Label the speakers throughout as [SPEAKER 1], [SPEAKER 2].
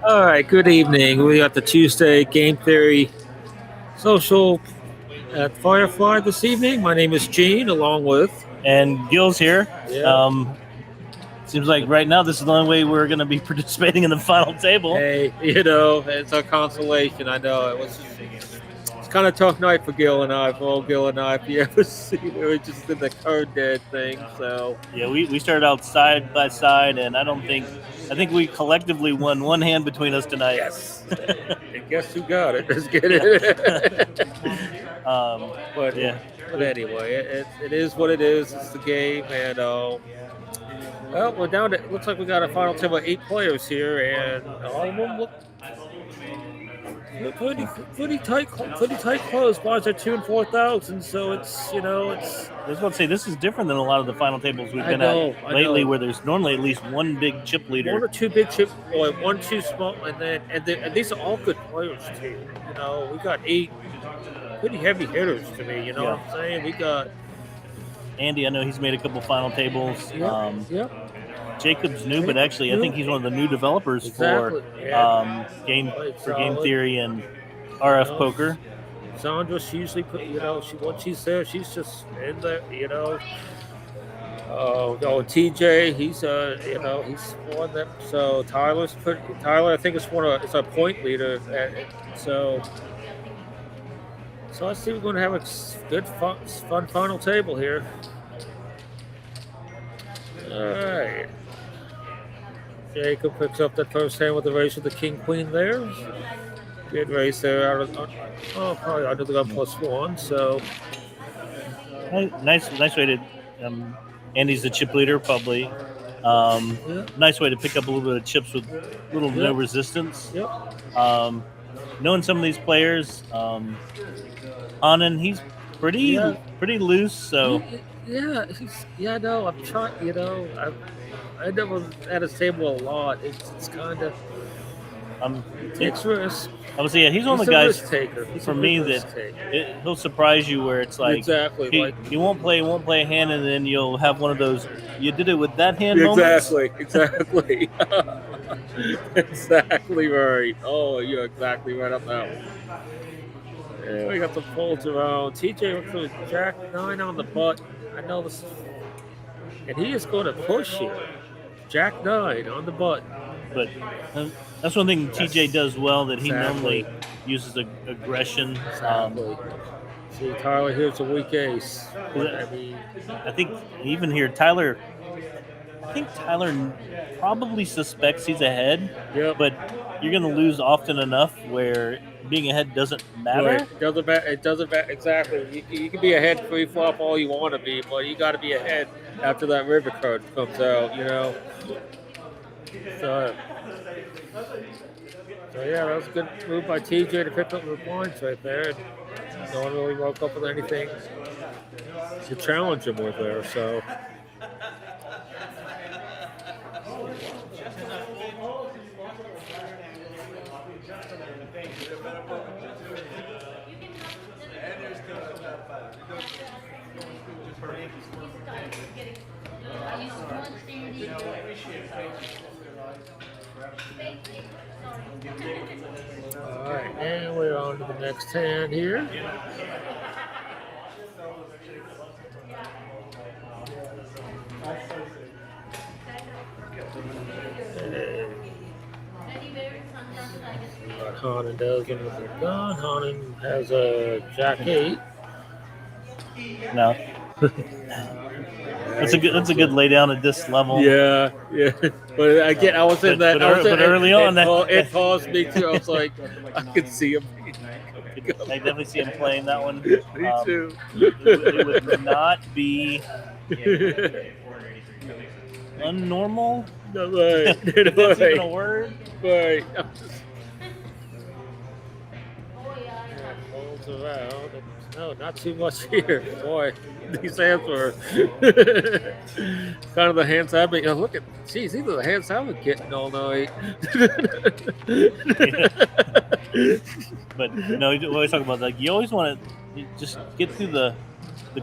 [SPEAKER 1] All right, good evening. We got the Tuesday Game Theory Social at Firefly this evening. My name is Gene, along with.
[SPEAKER 2] And Gil's here.
[SPEAKER 1] Yeah.
[SPEAKER 2] Seems like right now this is the only way we're going to be participating in the final table.
[SPEAKER 1] Hey, it's a consolation. I know it's kind of tough night for Gil and I, for old Gil and I. If you ever see, we were just in the card dead thing. So
[SPEAKER 2] Yeah, we started out side by side, and I think we collectively won one hand between us tonight.
[SPEAKER 1] yes, and guess who got it? Let's get it. But
[SPEAKER 2] yeah.
[SPEAKER 1] But anyway, it is what it is. It's the game, and well, we're down to. Looks like we got a final table of 8 players here, and all of them look pretty tight. Pretty tight close. Bonds are 2 and 4,000. So it's it's.
[SPEAKER 2] I was about to say this is different than a lot of the final tables we've been
[SPEAKER 1] at
[SPEAKER 2] lately, where there's normally at least one big chip leader,
[SPEAKER 1] 1 or 2 big chip, or 1, 2 small, and these are all good players too. We got 8 pretty heavy hitters to me. You know what I'm saying? We got
[SPEAKER 2] Andy. I know he's made a couple final tables.
[SPEAKER 1] Yeah.
[SPEAKER 2] Jacob's new, but actually I think he's one of the new developers for Game Theory and RF Poker.
[SPEAKER 1] Sandra, she usually once she's there, she's just in there. TJ, he's won them. So Tyler, I think it's a point leader. So I see we're going to have a good, fun final table here. All right. Jacob picks up that first hand with the race with the king queen there. Good race there. Probably under the gun +1. So
[SPEAKER 2] nice way to. Andy's the chip leader, probably. Nice way to pick up a little bit of chips with little to no resistance.
[SPEAKER 1] Yep.
[SPEAKER 2] Knowing some of these players, Anand, he's pretty loose. So
[SPEAKER 1] no, I'm trying. I never at his table a lot. It's kind of takes risk.
[SPEAKER 2] I would say, he's one of the guys
[SPEAKER 1] taker.
[SPEAKER 2] For me that he'll surprise you where it's like
[SPEAKER 1] exactly
[SPEAKER 2] he won't play a hand, and then you'll have one of those you did it with that hand
[SPEAKER 1] exactly
[SPEAKER 2] moments.
[SPEAKER 1] Exactly right. Oh, you're exactly right on that one. Yeah, we got the folds around. TJ with Jack 9 on the button. I know this, and he is going to push here. Jack 9 on the button.
[SPEAKER 2] But that's one thing TJ does well, that he normally uses aggression.
[SPEAKER 1] See, Tyler here's a weak ace.
[SPEAKER 2] I think even here, Tyler probably suspects he's ahead.
[SPEAKER 1] Yep.
[SPEAKER 2] But you're going to lose often enough where being ahead doesn't matter.
[SPEAKER 1] Right. It doesn't matter. Exactly. You can be ahead pre-flop all you want to be, but you got to be ahead after that river card comes out, So yeah, that was a good move by TJ to pick up the points right there. No one really woke up with anything to challenge him with there, so. All right, and we're on to the next hand here. Hanan does get with the gun. Hanan has a Jack 8.
[SPEAKER 2] No. That's a good lay down at this level.
[SPEAKER 1] Yeah. But again, I was in that.
[SPEAKER 2] But early on,
[SPEAKER 1] it paused me too. I was like, I could see him.
[SPEAKER 2] I definitely see him playing that one.
[SPEAKER 1] Me too.
[SPEAKER 2] It would not be unnormal.
[SPEAKER 1] No way.
[SPEAKER 2] If that's even a word.
[SPEAKER 1] Right. Folds around. No, not too much here. Boy, these hands were kind of the hands I've been. Look at, geez, these are the hands I've been getting all night.
[SPEAKER 2] But no, we always talk about, like, you always want to just get through the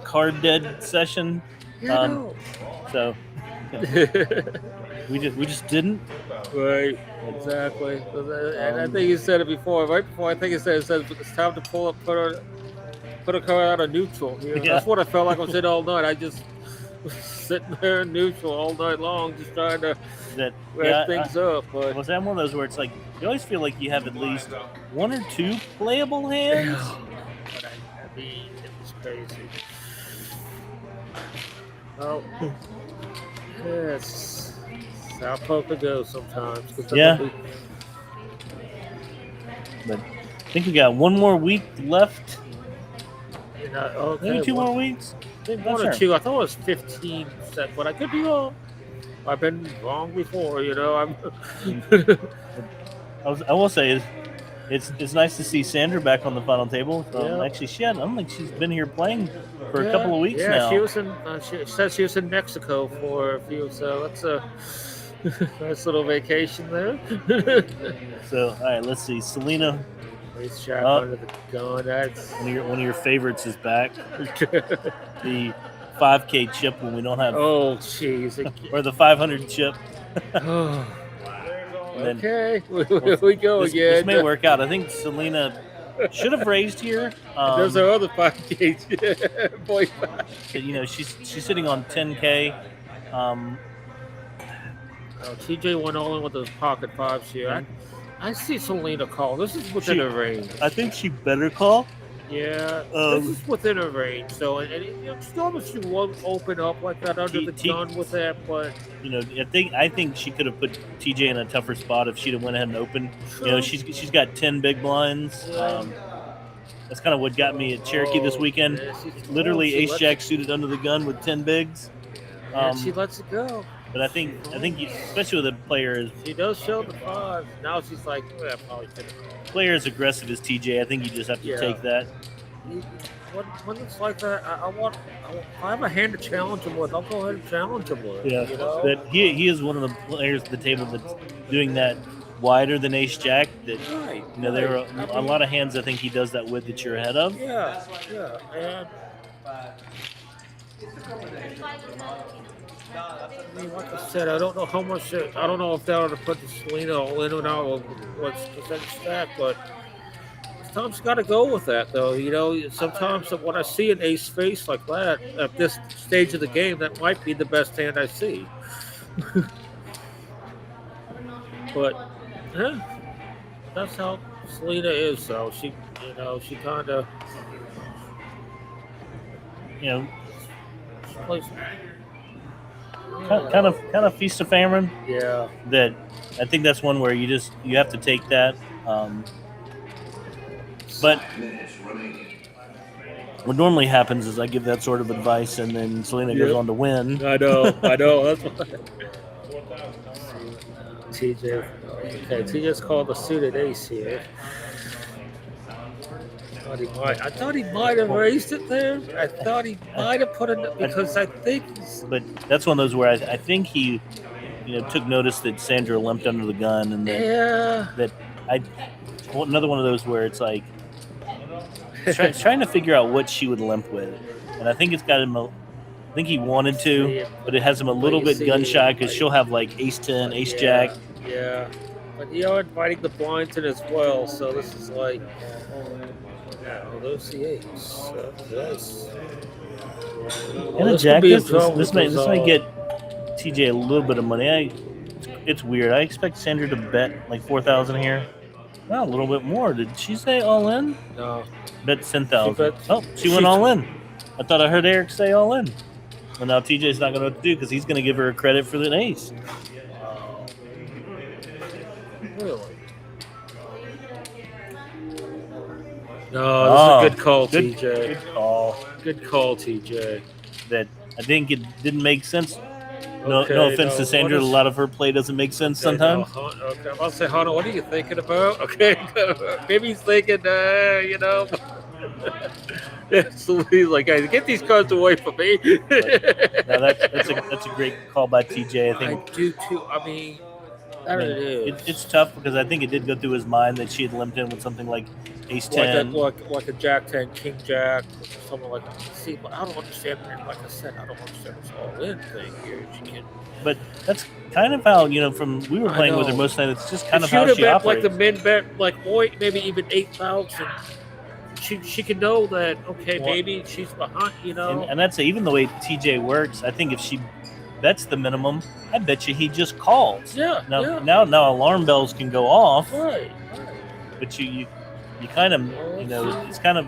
[SPEAKER 2] card dead session.
[SPEAKER 1] Yeah,
[SPEAKER 2] So we just didn't.
[SPEAKER 1] Right, exactly. And I think he said it before, right before. I think he said it's time to put a car out of neutral. You know,
[SPEAKER 2] Yeah,
[SPEAKER 1] that's what I felt like I was in all night. I just was sitting there in neutral all night long, just trying to
[SPEAKER 2] that
[SPEAKER 1] wrap
[SPEAKER 2] yeah.
[SPEAKER 1] things up.
[SPEAKER 2] I
[SPEAKER 1] But
[SPEAKER 2] was that one of those where it's like you always feel like you have at least one or two playable hands.
[SPEAKER 1] yeah, I mean, it was crazy. Oh, yes, it's how poker goes sometimes. 'Cause then
[SPEAKER 2] Yeah.
[SPEAKER 1] we-
[SPEAKER 2] But I think we got one more week left.
[SPEAKER 1] you know, okay,
[SPEAKER 2] Maybe two more weweeks.
[SPEAKER 1] Maybe
[SPEAKER 2] Not
[SPEAKER 1] one
[SPEAKER 2] sure.
[SPEAKER 1] or two. I thought it was 15%, but I could be wrong. I've been wrong before, you know. I'm
[SPEAKER 2] I will say it's nice to see Sandra back on the final table.
[SPEAKER 1] Yeah.
[SPEAKER 2] Actually, I don't think she's been here playing for a
[SPEAKER 1] Yeah,
[SPEAKER 2] couple of weeks
[SPEAKER 1] yeah,
[SPEAKER 2] now.
[SPEAKER 1] she was in. She said she was in Mexico for a few, so that's a nice little vacation there.
[SPEAKER 2] So, all right, let's see. Selena,
[SPEAKER 1] Nice shot
[SPEAKER 2] Oh.
[SPEAKER 1] under the gun. That's
[SPEAKER 2] one of your favorites is back. The 5K chip when we don't have,
[SPEAKER 1] oh, jeez.
[SPEAKER 2] or the 500 chip.
[SPEAKER 1] Oh.
[SPEAKER 2] then-
[SPEAKER 1] Okay, here we go
[SPEAKER 2] This
[SPEAKER 1] again.
[SPEAKER 2] may work out. I think Selena should have raised here.
[SPEAKER 1] There's our other 5K boy.
[SPEAKER 2] You know, she's sitting on 10K.
[SPEAKER 1] Oh, TJ went all in with those pocket fives here. I see Selena call. This is within
[SPEAKER 2] She-
[SPEAKER 1] her range.
[SPEAKER 2] I think she better call.
[SPEAKER 1] Yeah,
[SPEAKER 2] Um,
[SPEAKER 1] this is within her range. So, and you know, normally she won't open up like that under the gun with that, but
[SPEAKER 2] You know, I think she could have put TJ in a tougher spot if she'd have went ahead and opened. You know, she's got 10 big blinds. That's kind of what got me at Cherokee this weekend.
[SPEAKER 1] Yeah, she's-
[SPEAKER 2] Literally
[SPEAKER 1] she
[SPEAKER 2] ace
[SPEAKER 1] lets-
[SPEAKER 2] jack suited under the gun with 10 bigs.
[SPEAKER 1] and she lets it go.
[SPEAKER 2] But I think especially with a player
[SPEAKER 1] She does show the five. Now she's like, well, probably could
[SPEAKER 2] as aggressive as TJ, I think you just have to
[SPEAKER 1] Yeah.
[SPEAKER 2] take that.
[SPEAKER 1] when it's like that, if I have a hand to challenge him with, I'll go ahead and challenge him with.
[SPEAKER 2] Yeah,
[SPEAKER 1] You know?
[SPEAKER 2] that he is one of the players at the table that's doing that wider than ace jack. That
[SPEAKER 1] Right.
[SPEAKER 2] you know there are
[SPEAKER 1] right.
[SPEAKER 2] a lot of hands I think he does that with that you're ahead of.
[SPEAKER 1] Yeah, yeah, and I mean, like I said, I don't know how much. I don't know if that would have put the Selena all in or not, or what's percentage stack, but sometimes you got to go with that, though. You know, sometimes when I see an ace face like that at this stage of the game, that might be the best hand I see. But yeah, that's how Selena is. Though she, you know, she kind of
[SPEAKER 2] You know,
[SPEAKER 1] plays.
[SPEAKER 2] kind of feast of famine.
[SPEAKER 1] Yeah.
[SPEAKER 2] That I think that's one where you have to take that. But what normally happens is I give that sort of advice, and then Selena goes
[SPEAKER 1] Yep.
[SPEAKER 2] on to win.
[SPEAKER 1] I know. That's what. TJ. Okay, TJ's called the suited ace here. I thought he might have raised it there. I thought he might have put it because I think he's.
[SPEAKER 2] But that's one of those where I think he, took notice that Sandra limped under the gun, and that another one of those where it's like trying to figure out what she would limp with, and I think it's got him. I think he wanted to, but it has him a little bit gun shy because she'll have like ace 10, ace jack.
[SPEAKER 1] Yeah, but inviting the blinds in as well, so this is like. Those the ace. Yes.
[SPEAKER 2] And a jack. This might get TJ a little bit of money. It's weird. I expect Sandra to bet like 4,000 here. Well, a little bit more. Did she say all in?
[SPEAKER 1] No.
[SPEAKER 2] Bet 10,000.
[SPEAKER 1] Oh,
[SPEAKER 2] she went all in. I thought I heard Eric say all in. Well, now TJ's not going to know what to do because he's going to give her a credit for the ace.
[SPEAKER 1] Really? No, this is a good call, TJ.
[SPEAKER 2] Good call.
[SPEAKER 1] Good call, TJ.
[SPEAKER 2] That I think it didn't make sense. No
[SPEAKER 1] Okay,
[SPEAKER 2] offense to Sandra, a lot of her play doesn't make sense sometimes.
[SPEAKER 1] Okay, I'll say, Hannah, what are you thinking about? Okay, maybe he's thinking, so he's like, guys, get these cards away from me.
[SPEAKER 2] Now that's a great call by TJ. I think
[SPEAKER 1] I do too. I mean, That it is.
[SPEAKER 2] It's tough because I think it did go through his mind that she had limped in with something like ace 10.
[SPEAKER 1] Like a Jack 10, King Jack, or something like that. See, but I don't understand. And like I said, I don't understand this all-in thing here. She can.
[SPEAKER 2] But that's kind of how, from we were playing with her most nights. It's just kind of how she
[SPEAKER 1] bet
[SPEAKER 2] operates.
[SPEAKER 1] Like the men bet, like maybe even 8,000. She can know that. Okay, maybe she's behind.
[SPEAKER 2] And that's even the way TJ works. I think if she bets the minimum, I bet you he just calls.
[SPEAKER 1] Yeah.
[SPEAKER 2] Now alarm bells can go off.
[SPEAKER 1] Right.
[SPEAKER 2] But you kind of it's kind of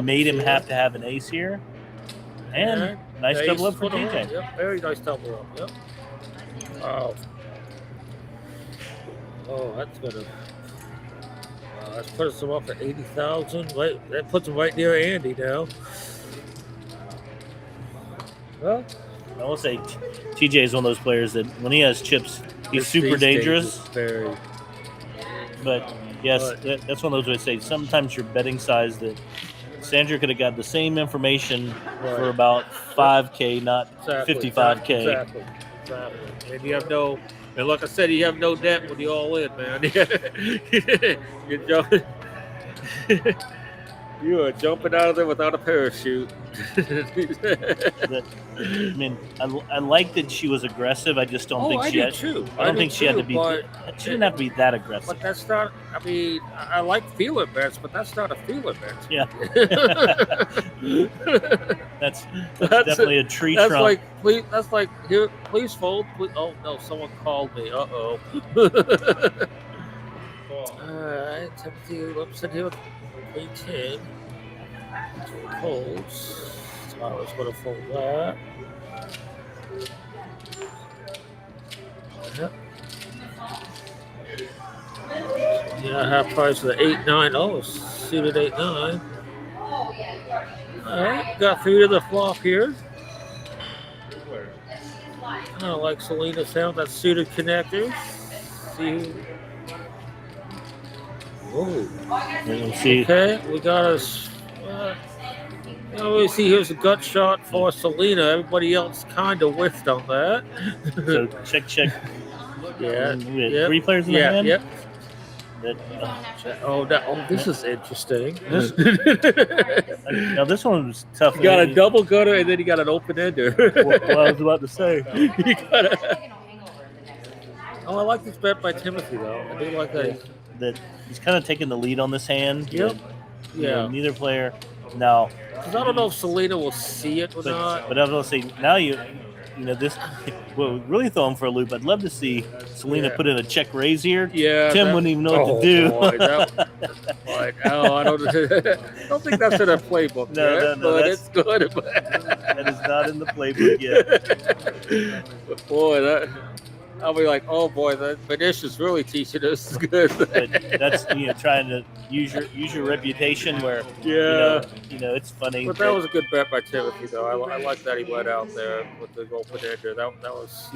[SPEAKER 2] made him have to have an ace here. And nice double up for TJ.
[SPEAKER 1] Yep, very nice double up. Yep. Wow. Oh, that's gonna. Let's put us up at 80,000. Wait, that puts him right near Andy now. Well,
[SPEAKER 2] I will say TJ is one of those players that when he has chips, he's super dangerous.
[SPEAKER 1] Very.
[SPEAKER 2] But yes, that's one of those ways to say sometimes your betting size that Sandra could have got the same information for about 5K, not 55K.
[SPEAKER 1] Exactly. And you have and like I said, you have no debt when you all in, man. You are jumping out of there without a parachute.
[SPEAKER 2] I like that she was aggressive. I just don't think she had. I don't think she had to be. She didn't have to be that aggressive.
[SPEAKER 1] But that's not. I mean, I like feeler bets, but that's not a feeler bet.
[SPEAKER 2] Yeah. that's definitely a tree trunk.
[SPEAKER 1] That's like here. Please fold. Please, oh no, someone called me. Uh-oh. All right, Timothy Lipson here with 10. Folds. So I was going to fold that. Yep. Yeah, half price of the 8-9. Oh, suited 8-9. All right, got through to the flop here. I don't like Selena's sound. That's suited connectors. See. Oh. Okay, we got us. We see here's a gut shot for Selena. Everybody else kind of whiffed on that.
[SPEAKER 2] So check.
[SPEAKER 1] Yeah.
[SPEAKER 2] Three players in the hand?
[SPEAKER 1] Yep. This is interesting.
[SPEAKER 2] Now this one was tough.
[SPEAKER 1] You got a double gutter and then you got an open ender.
[SPEAKER 2] What I was about to say.
[SPEAKER 1] I like this bet by Timothy though. I do like
[SPEAKER 2] that he's kind of taking the lead on this hand.
[SPEAKER 1] Yep.
[SPEAKER 2] Neither player. Now,
[SPEAKER 1] because I don't know if Selena will see it or not.
[SPEAKER 2] But I was going to say, now this will really throw him for a loop. I'd love to see Selena put in a check raise here.
[SPEAKER 1] Yeah.
[SPEAKER 2] Tim wouldn't even know what to do.
[SPEAKER 1] Boy, I don't think that's in a playbook yet, but it's good.
[SPEAKER 2] That is not in the playbook yet.
[SPEAKER 1] But boy, I'll be like, oh boy, that Vinicius really teaching us good.
[SPEAKER 2] But that's trying to use your reputation where it's funny.
[SPEAKER 1] But that was a good bet by Timothy though. I like that he went out there with the open ender. That was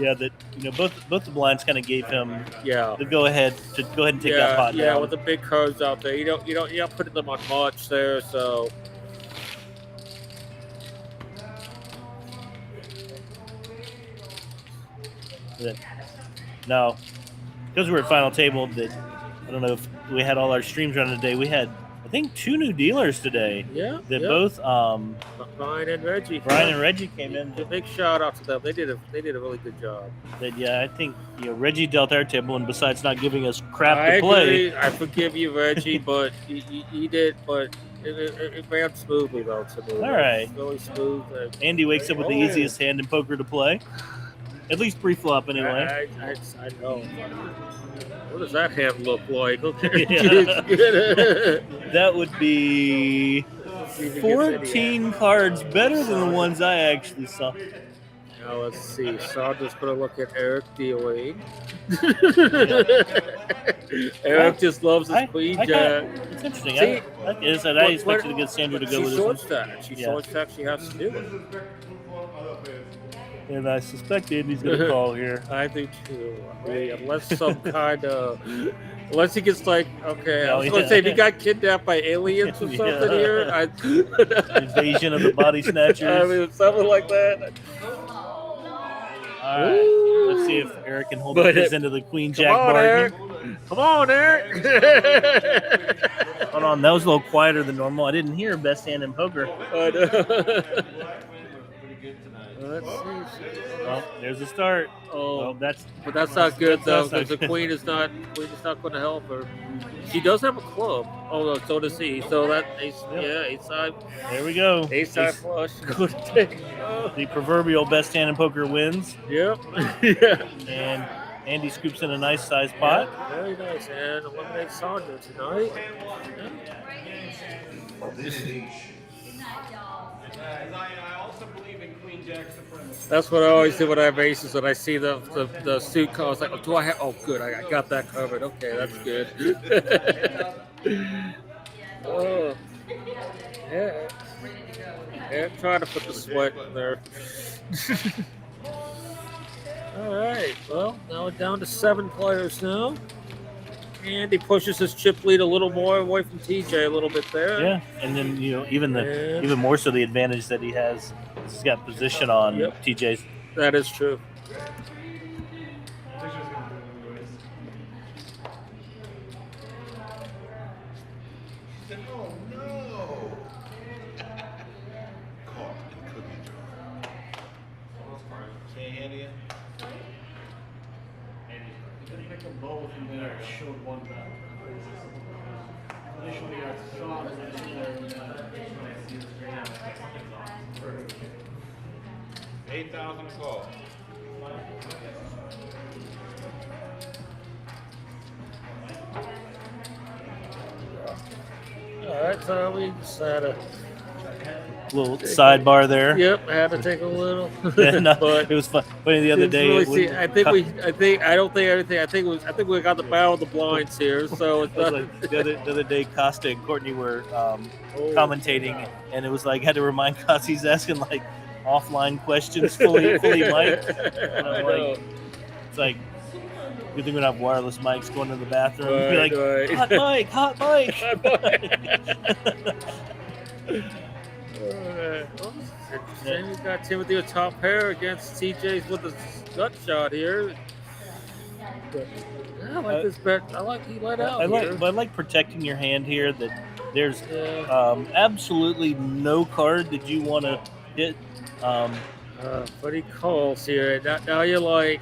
[SPEAKER 2] both the blinds kind of gave him the go ahead to go ahead and take that pot down.
[SPEAKER 1] Yeah, with the big cards out there, you're not putting them on much there, so.
[SPEAKER 2] Now, because we're at final table, that I don't know if we had all our streams running today. We had, I think, 2 new dealers today.
[SPEAKER 1] Yeah.
[SPEAKER 2] Both
[SPEAKER 1] Brian and Reggie.
[SPEAKER 2] Came in.
[SPEAKER 1] A big shout out to them. They did a really good job.
[SPEAKER 2] I think Reggie dealt our table, and besides not giving us crap to play,
[SPEAKER 1] agree. I forgive you, Reggie, but he did. But it ran smoothly though to me.
[SPEAKER 2] All right.
[SPEAKER 1] Really smooth.
[SPEAKER 2] Andy wakes up with the easiest hand in poker to play. At least pre-flop, anyway.
[SPEAKER 1] I know. What does that hand look like? Okay.
[SPEAKER 2] That would be 14 cards better than the ones I actually saw.
[SPEAKER 1] Now let's see. So I'm just going to look at Eric dealing. Eric just loves his queen jack.
[SPEAKER 2] It's interesting. I expected to get Sandra to go with this one.
[SPEAKER 1] She short stack. She has to do it.
[SPEAKER 2] And I suspect Andy's going to call here.
[SPEAKER 1] I do too. I mean, unless he gets like, okay, I was going to say, if he got kidnapped by aliens or something here.
[SPEAKER 2] Invasion of the body snatchers.
[SPEAKER 1] I mean, something like that.
[SPEAKER 2] All right. See if Eric can hold
[SPEAKER 1] But
[SPEAKER 2] up his end of the Queen Jack
[SPEAKER 1] Come on,
[SPEAKER 2] bargain.
[SPEAKER 1] Eric. Come on, Eric.
[SPEAKER 2] Hold on, that was a little quieter than normal. I didn't hear best hand in poker.
[SPEAKER 1] Let's see.
[SPEAKER 2] Well, there's the start.
[SPEAKER 1] Oh,
[SPEAKER 2] that's
[SPEAKER 1] not good though,
[SPEAKER 2] that's not
[SPEAKER 1] because the
[SPEAKER 2] good.
[SPEAKER 1] queen is not going to help her. She does have a club. Oh no, so does he. So that ace, ace side.
[SPEAKER 2] There we go.
[SPEAKER 1] Ace side flush. Good take. Oh.
[SPEAKER 2] The proverbial best hand in poker wins.
[SPEAKER 1] Yep. Yeah.
[SPEAKER 2] And Andy scoops in a nice sized pot.
[SPEAKER 1] Yeah, very nice. And eliminate Sandra tonight. That's what I always do when I have aces. When I see the suit call, I was like, oh, do I have? Oh, good. I got that covered. Okay, that's good. Oh, yeah. Yeah, I'm trying to put the sweat in there. All right. Well, now we're down to 7 players now. And he pushes his chip lead a little more away from TJ a little bit there.
[SPEAKER 2] Yeah, and then even more so the advantage that he has. He's got position on TJ's.
[SPEAKER 1] That is true.
[SPEAKER 3] Call.
[SPEAKER 1] All right, so we just had a
[SPEAKER 2] little sidebar there.
[SPEAKER 1] Yep, I had to take a little.
[SPEAKER 2] Yeah, no,
[SPEAKER 1] but
[SPEAKER 2] it was fun. Funny the other day.
[SPEAKER 1] Really I think we got the bow of the blinds here. So it's not,
[SPEAKER 2] like the other day, Costa and Courtney were commentating, and it was like I had to remind Costa he's asking like offline questions, fully mic'd. And I'm like, it's like, good thing we don't have wireless mics going to the bathroom. Be like, hot mic.
[SPEAKER 1] Interesting. We got Timothy with top pair against TJ's with a gut shot here. But, I like this bet. I like he let out.
[SPEAKER 2] I like protecting your hand here. That there's absolutely no card that you want to hit.
[SPEAKER 1] But he calls here. Now you're like,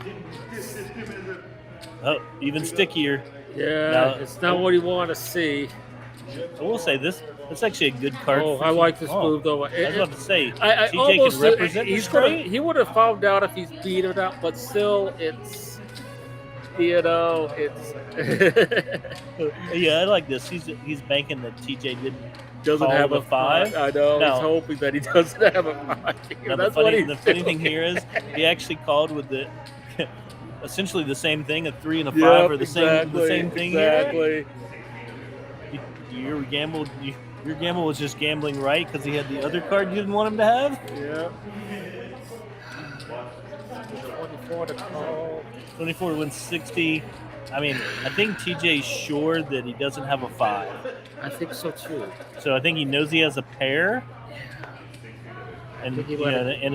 [SPEAKER 2] even stickier.
[SPEAKER 1] Yeah,
[SPEAKER 2] now,
[SPEAKER 1] it's not what you want to see.
[SPEAKER 2] I will say this. It's actually a good card.
[SPEAKER 1] Oh, I like this move though.
[SPEAKER 2] I was about to say,
[SPEAKER 1] I
[SPEAKER 2] TJ
[SPEAKER 1] almost
[SPEAKER 2] can represent
[SPEAKER 1] he would have found out if he's beat or not, but still, it's it's.
[SPEAKER 2] Yeah, I like this. He's banking that TJ
[SPEAKER 1] doesn't have a 5. I know.
[SPEAKER 2] Now,
[SPEAKER 1] he's hoping that he doesn't have a 5.
[SPEAKER 2] Now the funny thing here is he actually called with the essentially the same thing, a 3 and a 5, or the same thing.
[SPEAKER 1] Exactly.
[SPEAKER 2] Your gamble was just gambling right because he had the other card you didn't want him to have.
[SPEAKER 1] Yeah. 24 to call.
[SPEAKER 2] 24 to win 60. I mean, I think TJ's sure that he doesn't have a 5.
[SPEAKER 1] I think so too.
[SPEAKER 2] So I think he knows he has a pair. And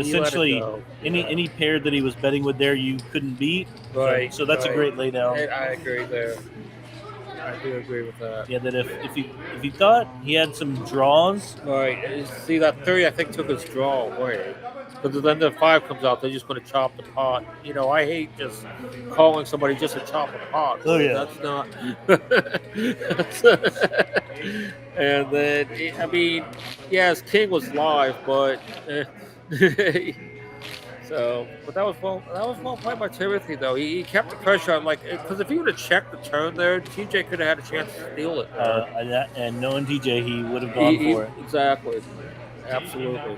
[SPEAKER 2] essentially any pair that he was betting with there you couldn't beat.
[SPEAKER 1] Right.
[SPEAKER 2] So that's a great laydown.
[SPEAKER 1] I agree there. I do agree with that.
[SPEAKER 2] Yeah, that if he thought he had some draws.
[SPEAKER 1] Right. See, that 3 I think took his draw away. Because then the 5 comes out, they're just going to chop the pot. You know, I hate just calling somebody just to chop a pot.
[SPEAKER 2] Oh yeah.
[SPEAKER 1] That's not. And then I mean, yes, King was live, but so. But that was well played by Timothy though. He kept the pressure on, like, because if he would have checked the turn there, TJ could have had a chance to steal it.
[SPEAKER 2] And knowing TJ, he would have gone for it.
[SPEAKER 1] Exactly. Absolutely.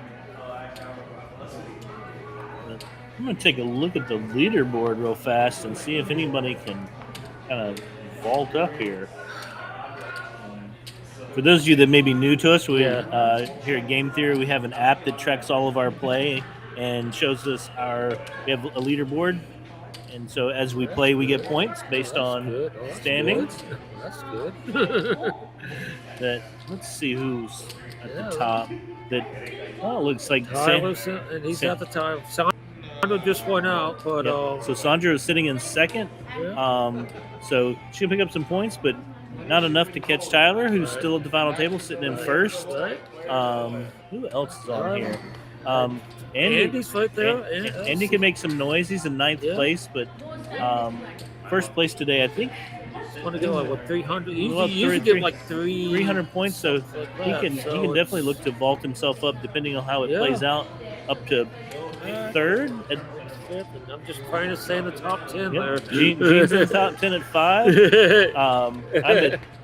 [SPEAKER 2] I'm going to take a look at the leaderboard real fast and see if anybody can kind of vault up here. For those of you that may be new to us, here at Game Theory, we have an app that tracks all of our play and shows us we have a leaderboard. And so as we play, we get points based on standings.
[SPEAKER 1] That's good.
[SPEAKER 2] Let's see who's at the top. It looks like
[SPEAKER 1] Tyler, and he's at the time. Sandra just went out, but
[SPEAKER 2] So Sandra is sitting in second.
[SPEAKER 1] yeah.
[SPEAKER 2] So she'll pick up some points, but not enough to catch Tyler, who's still at the final table, sitting in first.
[SPEAKER 1] Right.
[SPEAKER 2] Who else is on
[SPEAKER 1] Right.
[SPEAKER 2] here?
[SPEAKER 1] Andy's right there.
[SPEAKER 2] Andy can make some noise. He's in ninth
[SPEAKER 1] Yeah.
[SPEAKER 2] place, but first place today, I think.
[SPEAKER 1] Want to get like what 300?
[SPEAKER 2] Well,
[SPEAKER 1] You usually get like
[SPEAKER 2] 300 points, so he can definitely look to vault himself up, depending on how it
[SPEAKER 1] Yeah.
[SPEAKER 2] plays out, up to third.
[SPEAKER 1] I'm just trying to stay in the top 10 there.
[SPEAKER 2] Gene's in the top 10 at 5.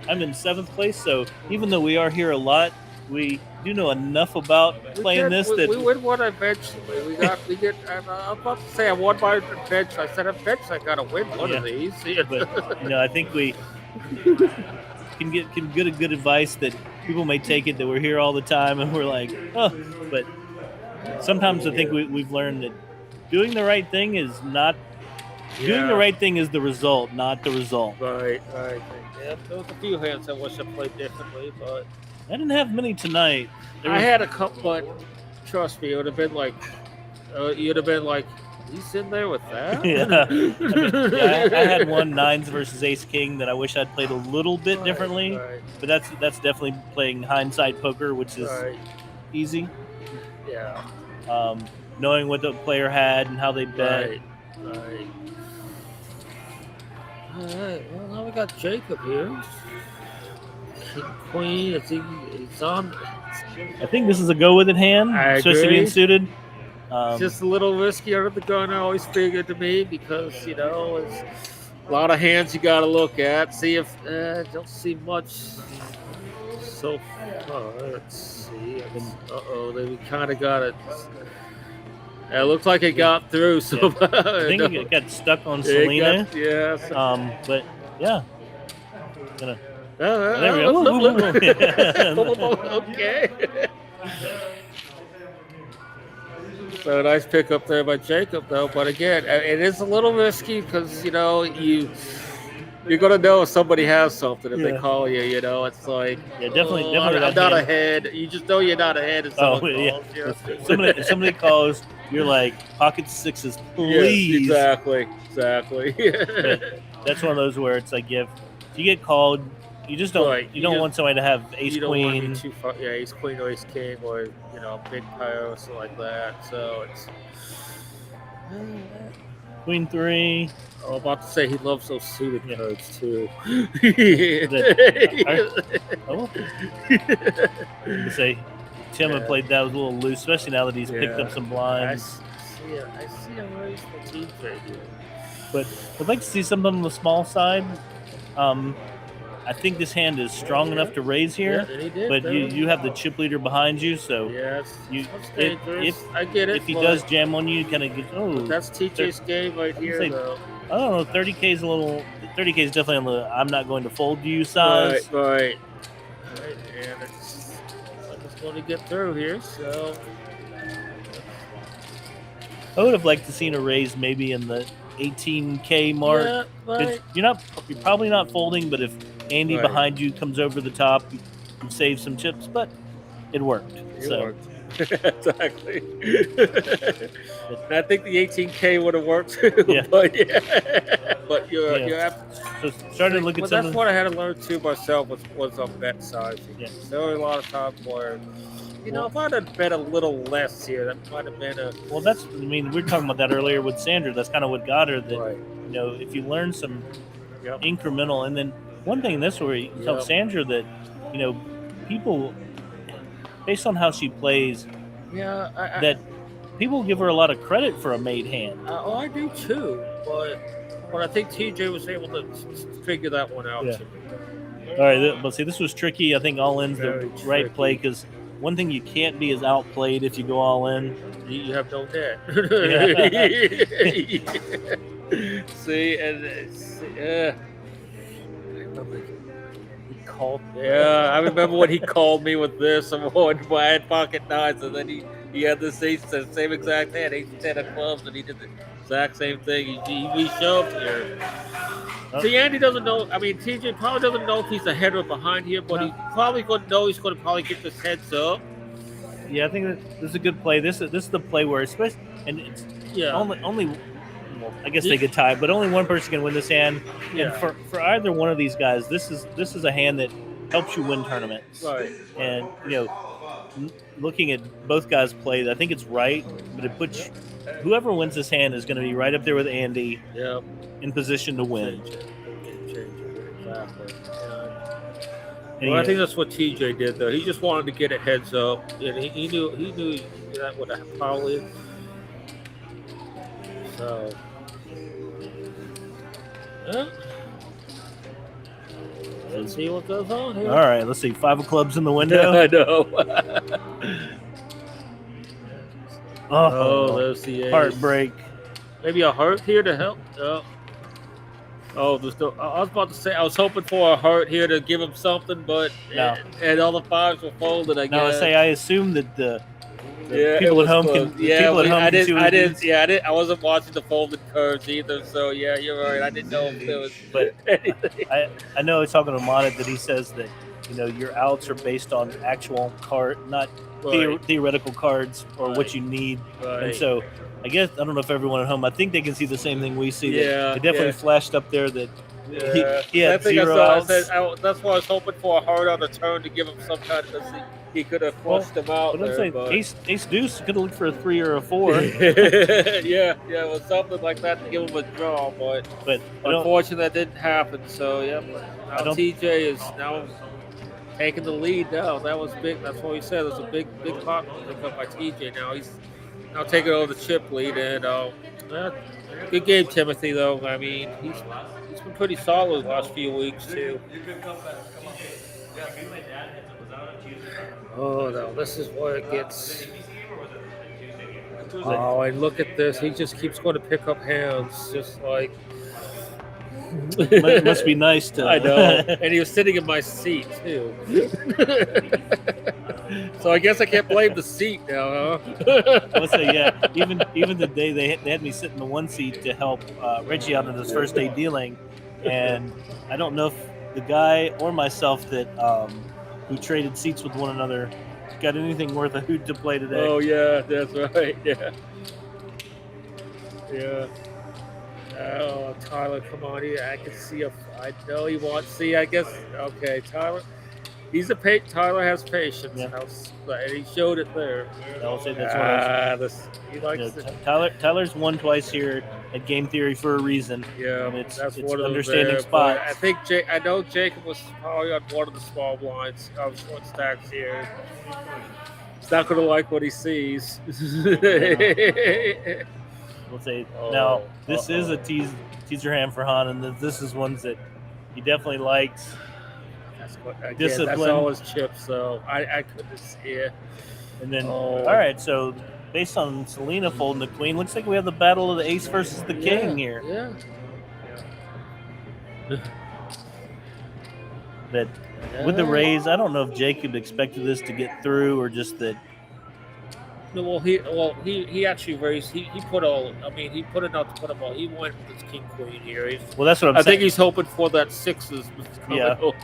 [SPEAKER 2] I'm in 7th place, so even though we are here a lot, we do know enough about playing this that
[SPEAKER 1] we win one eventually. We get. I'm about to say I won by bench. I said eventually I got to win one of these.
[SPEAKER 2] but I think we can get a good advice that people may take it that we're here all the time and we're like, oh, but sometimes I think we've learned that doing the right thing is not doing the right thing is the result, not the result.
[SPEAKER 1] Right. Yeah, there was a few hands I wish I played differently, but
[SPEAKER 2] I didn't have many tonight.
[SPEAKER 1] I had a couple, but trust me, it would have been like, you'd have been like, he's in there with that?
[SPEAKER 2] I had one nines versus ace king that I wish I'd played a little bit differently, but that's definitely playing hindsight poker, which is easy.
[SPEAKER 1] Yeah.
[SPEAKER 2] Knowing what the player had and how they bet.
[SPEAKER 1] Right. All right. Well, now we got Jacob here. King, queen. It's on.
[SPEAKER 2] I think this is a go with it hand,
[SPEAKER 1] I
[SPEAKER 2] especially
[SPEAKER 1] agree.
[SPEAKER 2] being suited.
[SPEAKER 1] Just a little risky under the gun. I always figured to me because it's a lot of hands you got to look at. See if don't see much so far. Let's see. They kind of got it. It looks like it got through. So
[SPEAKER 2] I think it got stuck on Selena. But yeah. There we go.
[SPEAKER 1] Okay. So nice pick up there by Jacob, though. But again, it is a little risky because you're gonna know if somebody has something if they call you. It's like
[SPEAKER 2] definitely.
[SPEAKER 1] I'm not ahead. You just know you're not ahead. If someone calls you.
[SPEAKER 2] If somebody calls, you're like pocket sixes, please.
[SPEAKER 1] Yes, exactly.
[SPEAKER 2] That's one of those where it's like if you get called, you just don't. You don't want somebody to have ace queen.
[SPEAKER 1] Want to be too far, ace queen or ace king or big pair or something like that. So it's
[SPEAKER 2] queen 3.
[SPEAKER 1] I'm about to say he loves those suited cards too.
[SPEAKER 2] Say Tim had played that was a little loose, especially now that he's picked up some blinds.
[SPEAKER 1] I see a raise for TJ here.
[SPEAKER 2] But I'd like to see something on the small side. I think this hand is strong enough to raise here, but you have the chip leader behind you, so
[SPEAKER 1] I get it.
[SPEAKER 2] If he does jam on you, you kind of get
[SPEAKER 1] that's TJ's game right here, though.
[SPEAKER 2] I don't know. 30K is a little. 30K is definitely on the I'm not going to fold you size.
[SPEAKER 1] Right. And it's going to get through here, so.
[SPEAKER 2] I would have liked to seen a raise maybe in the 18K mark.
[SPEAKER 1] Yeah, right.
[SPEAKER 2] You're probably not folding, but if Andy behind you comes over the top, you save some chips, but it worked.
[SPEAKER 1] It worked. Exactly. And I think the 18K would have worked too.
[SPEAKER 2] Yeah.
[SPEAKER 1] But you're
[SPEAKER 2] so starting to look at
[SPEAKER 1] that's what I had to learn too myself was on bet sizing.
[SPEAKER 2] Yeah.
[SPEAKER 1] There were a lot of times where if I'd have bet a little less here, that might have been a.
[SPEAKER 2] Well, we were talking about that earlier with Sandra. That's kind of what got her. That if you learn some incremental, and then one thing this where you tell Sandra that people, based on how she plays, that people give her a lot of credit for a made hand.
[SPEAKER 1] I do too, but I think TJ was able to figure that one out.
[SPEAKER 2] Yeah. All right, but see, this was tricky. I think all in's the right play because. One thing you can't be is outplayed if you go all in.
[SPEAKER 1] You have no net. See, he called. Yeah, I remember when he called me with this. I had pocket nines, and then he had this the same exact hand, ace 10 of clubs, and he did the exact same thing. He shoved here. See, Andy doesn't know. I mean, TJ probably doesn't know if he's ahead or behind here, but he probably going to know he's going to probably get this heads up.
[SPEAKER 2] Yeah, I think this is a good play. This is the play where, especially, and
[SPEAKER 1] Yeah.
[SPEAKER 2] only. Well, I guess they could tie, but only one person can win this hand.
[SPEAKER 1] Yeah.
[SPEAKER 2] And for either one of these guys, this is a hand that helps you win tournaments.
[SPEAKER 1] Right.
[SPEAKER 2] And looking at both guys play, I think it's right, but it puts whoever wins this hand is going to be right up there with Andy.
[SPEAKER 1] Yeah.
[SPEAKER 2] In position to win.
[SPEAKER 1] Exactly.
[SPEAKER 2] And
[SPEAKER 1] Well, I think that's what TJ did, though. He just wanted to get a heads up, and he knew that would have probably. So, yeah. Let's see what goes on here.
[SPEAKER 2] All right, let's see. 5 of clubs in the window.
[SPEAKER 1] I know.
[SPEAKER 2] Oh,
[SPEAKER 1] there's the ace.
[SPEAKER 2] heartbreak.
[SPEAKER 1] Maybe a heart here to help. Oh, there's no. I was about to say I was hoping for a heart here to give him something, but
[SPEAKER 2] No.
[SPEAKER 1] and all the 5s were folded. I
[SPEAKER 2] Now,
[SPEAKER 1] guess.
[SPEAKER 2] I assume that the
[SPEAKER 1] Yeah,
[SPEAKER 2] people
[SPEAKER 1] it
[SPEAKER 2] at home
[SPEAKER 1] was
[SPEAKER 2] can.
[SPEAKER 1] close.
[SPEAKER 2] The people at home
[SPEAKER 1] I
[SPEAKER 2] can see what
[SPEAKER 1] didn't.
[SPEAKER 2] it is.
[SPEAKER 1] Yeah, I didn't. I wasn't watching the folded curves either. So yeah, you're right. I didn't know if there was.
[SPEAKER 2] But
[SPEAKER 1] anything.
[SPEAKER 2] I know I was talking to Monit that he says that your outs are based on actual card, not
[SPEAKER 1] Right.
[SPEAKER 2] theoretical cards or what
[SPEAKER 1] Right.
[SPEAKER 2] you need.
[SPEAKER 1] Right.
[SPEAKER 2] And so I guess I don't know if everyone at home. I think they can see the same thing we see. That
[SPEAKER 1] Yeah,
[SPEAKER 2] it definitely
[SPEAKER 1] yeah.
[SPEAKER 2] flashed up there that
[SPEAKER 1] Yeah.
[SPEAKER 2] he had
[SPEAKER 1] I think
[SPEAKER 2] 0
[SPEAKER 1] I
[SPEAKER 2] outs.
[SPEAKER 1] said, that's why I was hoping for a heart on the turn to give him some kind of. He could have flushed him out.
[SPEAKER 2] But I'm saying ace deuce could have looked for a 3 or a 4.
[SPEAKER 1] yeah, it was something like that to give him a draw, but
[SPEAKER 2] But I don't-
[SPEAKER 1] unfortunately that didn't happen. So yeah, now
[SPEAKER 2] don't-
[SPEAKER 1] TJ is now taking the lead now. That was big. That's what he said. It's a big pot pick up by TJ. Now he's now taking over the chip lead, and good game, Timothy. Though I mean, he's been pretty solid the last few weeks too. Oh no, this is where it gets. Oh, and look at this. He just keeps going to pick up hands, just like.
[SPEAKER 2] must be nice to.
[SPEAKER 1] I know. And he was sitting in my seat, too. So I guess I can't blame the seat now, huh?
[SPEAKER 2] I would say, yeah. Even the day they had me sit in the one seat to help Reggie out in his first day dealing, and I don't know if the guy or myself that who traded seats with one another got anything worth a hoot to play today.
[SPEAKER 1] Oh, yeah, that's right. Yeah. Yeah. Oh, Tyler, come on here. I can see I know he wants. See, I guess. Okay, Tyler. Tyler has patience.
[SPEAKER 2] Yeah.
[SPEAKER 1] And he showed it there.
[SPEAKER 2] I'll say that's what I was.
[SPEAKER 1] He likes it.
[SPEAKER 2] Tyler's won twice here at Game Theory for a reason.
[SPEAKER 1] Yeah,
[SPEAKER 2] and it's
[SPEAKER 1] that's one of
[SPEAKER 2] understanding
[SPEAKER 1] them there,
[SPEAKER 2] spots.
[SPEAKER 1] but I think I know Jacob was probably on one of the small blinds. Short stacks here. He's not going to like what he sees.
[SPEAKER 2] We'll say now this is a teaser hand for Han, and this is ones that he definitely likes. Discipline.
[SPEAKER 1] That's all his chips, so I couldn't see it.
[SPEAKER 2] And then, all right, so based on Selena folding the queen, looks like we have the battle of the ace versus the king here.
[SPEAKER 1] Yeah.
[SPEAKER 2] That with the raise, I don't know if Jacob expected this to get through or just that.
[SPEAKER 1] No, he actually raised. He put all. I mean, he put enough to put them all. He went with his king queen here.
[SPEAKER 2] Well, that's what I'm
[SPEAKER 1] I
[SPEAKER 2] saying.
[SPEAKER 1] think he's hoping for that sixes.
[SPEAKER 2] Yeah.
[SPEAKER 1] Well,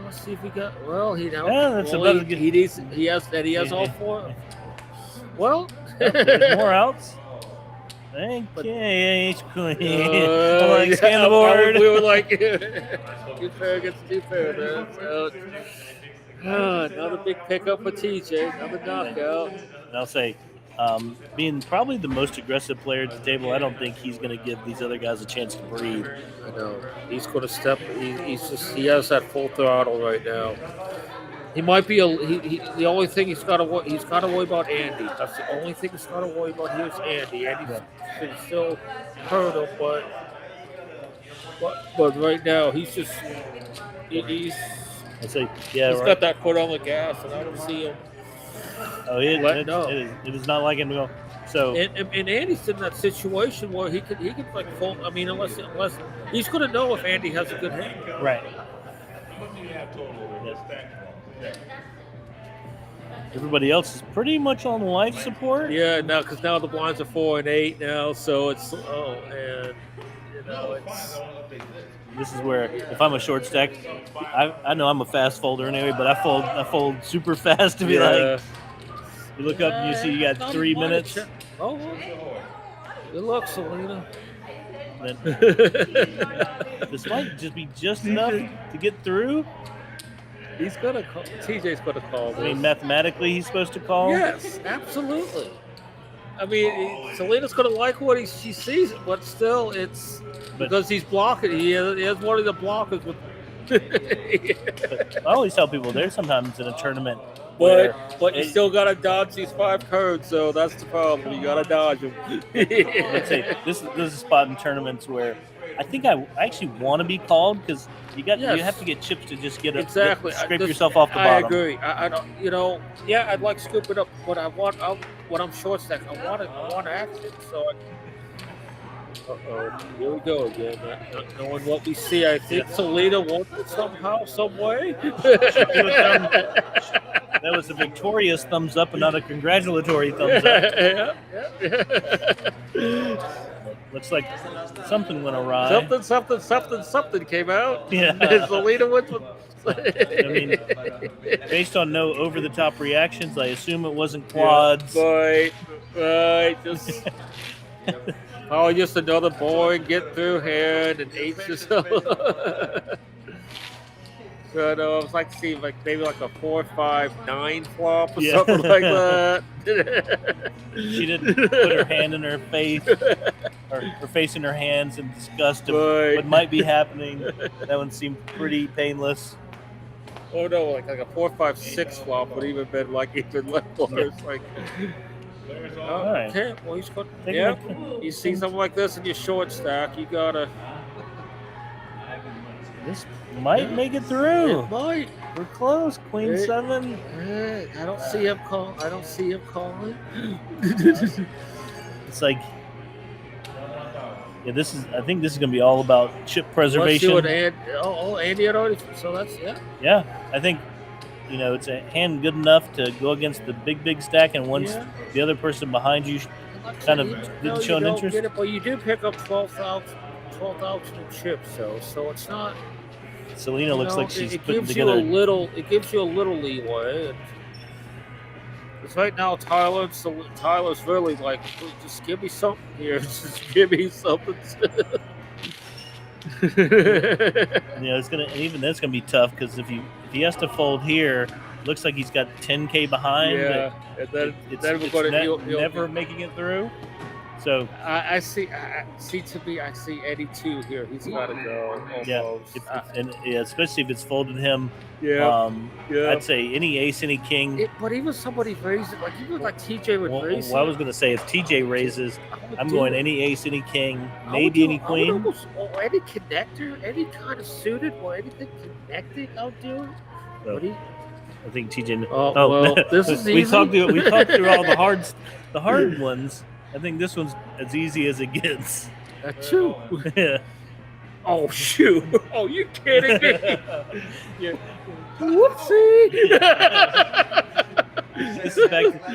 [SPEAKER 1] let's see if he got. Well, he now.
[SPEAKER 2] Yeah, that's
[SPEAKER 1] well,
[SPEAKER 2] about
[SPEAKER 1] he needs. He has all 4. Well,
[SPEAKER 2] There's more outs. Thank you, ace queen.
[SPEAKER 1] yeah,
[SPEAKER 2] Scan the board.
[SPEAKER 1] we were like, 2 pair against 2 pair there. So, another big pickup for TJ. Another knockout.
[SPEAKER 2] And I'll say, being probably the most aggressive player at the table, I don't think he's going to give these other guys a chance to breathe.
[SPEAKER 1] I know. He's going to step. He has that full throttle right now. He might be the only thing he's got to worry about Andy. That's the only thing he's got to worry about here is Andy. Andy can still hurt him, but right now he's just he's
[SPEAKER 2] I say, yeah,
[SPEAKER 1] he's
[SPEAKER 2] right.
[SPEAKER 1] got that foot on the gas, and I don't see him.
[SPEAKER 2] Oh, it is not like him to go. So
[SPEAKER 1] And Andy's in that situation where he could like fold. I mean, unless he's going to know if Andy has a good hand.
[SPEAKER 2] right. Everybody else is pretty much on life support.
[SPEAKER 1] Yeah, now because now the blinds are 4 and 8 now, so it's and it's.
[SPEAKER 2] This is where if I'm a short stack, I know I'm a fast folder anyway, but I fold super fast to be like. You look up and you see you got 3 minutes.
[SPEAKER 1] Oh, Good luck, Selena.
[SPEAKER 2] Then this might just be just enough to get through.
[SPEAKER 1] He's gonna call. TJ's gonna call this.
[SPEAKER 2] I mean, mathematically, he's supposed to call.
[SPEAKER 1] Yes, absolutely. I mean, Selena's gonna like what she sees, but still, it's because he's blocking. He has one of the blockers with.
[SPEAKER 2] But I always tell people there's sometimes in a tournament. Where
[SPEAKER 1] But you still gotta dodge these 5 cards, so that's the problem. You gotta dodge them.
[SPEAKER 2] let's say this is a spot in tournaments where I think I actually want to be called because you have to get chips to just get
[SPEAKER 1] exactly
[SPEAKER 2] scrape yourself off the bottom.
[SPEAKER 1] I agree. I don't. I'd like to scoop it up, but when I'm short stack, I want action. So. Here we go again. Not knowing what we see, I think Selena won it somehow, some way.
[SPEAKER 2] That was a victorious thumbs up and not a congratulatory thumbs up. Looks like something went awry.
[SPEAKER 1] Something came out.
[SPEAKER 2] Yeah.
[SPEAKER 1] Selena went with.
[SPEAKER 2] I mean, based on no over-the-top reactions, I assume it wasn't quads.
[SPEAKER 1] Right. Just. Oh, just another boring get through hand and H's. So I was like to see maybe like a 4-5-9 flop or something like that.
[SPEAKER 2] She didn't put her hand in her face or her face in her hands in disgust of what might be happening. That one seemed pretty painless.
[SPEAKER 1] Oh no, like a 4-5-6 flop would even been even less worse. Like.
[SPEAKER 2] All right.
[SPEAKER 1] Okay, well he's got. Yeah, you see something like this in your short stack, you gotta.
[SPEAKER 2] This might make it through.
[SPEAKER 1] It might.
[SPEAKER 2] We're close. Queen 7.
[SPEAKER 1] I don't see him calling.
[SPEAKER 2] It's like, I think this is gonna be all about chip preservation.
[SPEAKER 1] Let's see what Andy had already. So that's
[SPEAKER 2] Yeah, I think. It's a hand good enough to go against the big stack, and once the other person behind you kind of didn't show an interest.
[SPEAKER 1] Get it, but you do pick up 12,000 chips, so it's not.
[SPEAKER 2] Selena looks like she's putting
[SPEAKER 1] together.
[SPEAKER 2] It
[SPEAKER 1] gives you a little leeway. Because right now, Tyler's really like, just give me something here. Just give me something.
[SPEAKER 2] It's gonna, and even that's gonna be tough because if he has to fold here, looks like he's got 10K behind.
[SPEAKER 1] Yeah, and then we're going to
[SPEAKER 2] never making it through. So
[SPEAKER 1] I see Eddie too here. He's got to go. Almost.
[SPEAKER 2] Especially if it's folded him.
[SPEAKER 1] Yeah.
[SPEAKER 2] I'd say any ace, any king.
[SPEAKER 1] But even somebody raises even like TJ would raise.
[SPEAKER 2] Well, I was going to say if TJ raises, I'm going any ace, any king, maybe any queen.
[SPEAKER 1] Any connector, any kind of suited or anything connecting, I'll do it.
[SPEAKER 2] So, I think TJ.
[SPEAKER 1] Well, this is easy.
[SPEAKER 2] We talked through all the hard ones. I think this one's as easy as it gets.
[SPEAKER 1] That's true.
[SPEAKER 2] Yeah.
[SPEAKER 1] Oh shoot! Oh, you kidding me? Yeah. Whoopsie!
[SPEAKER 2] This is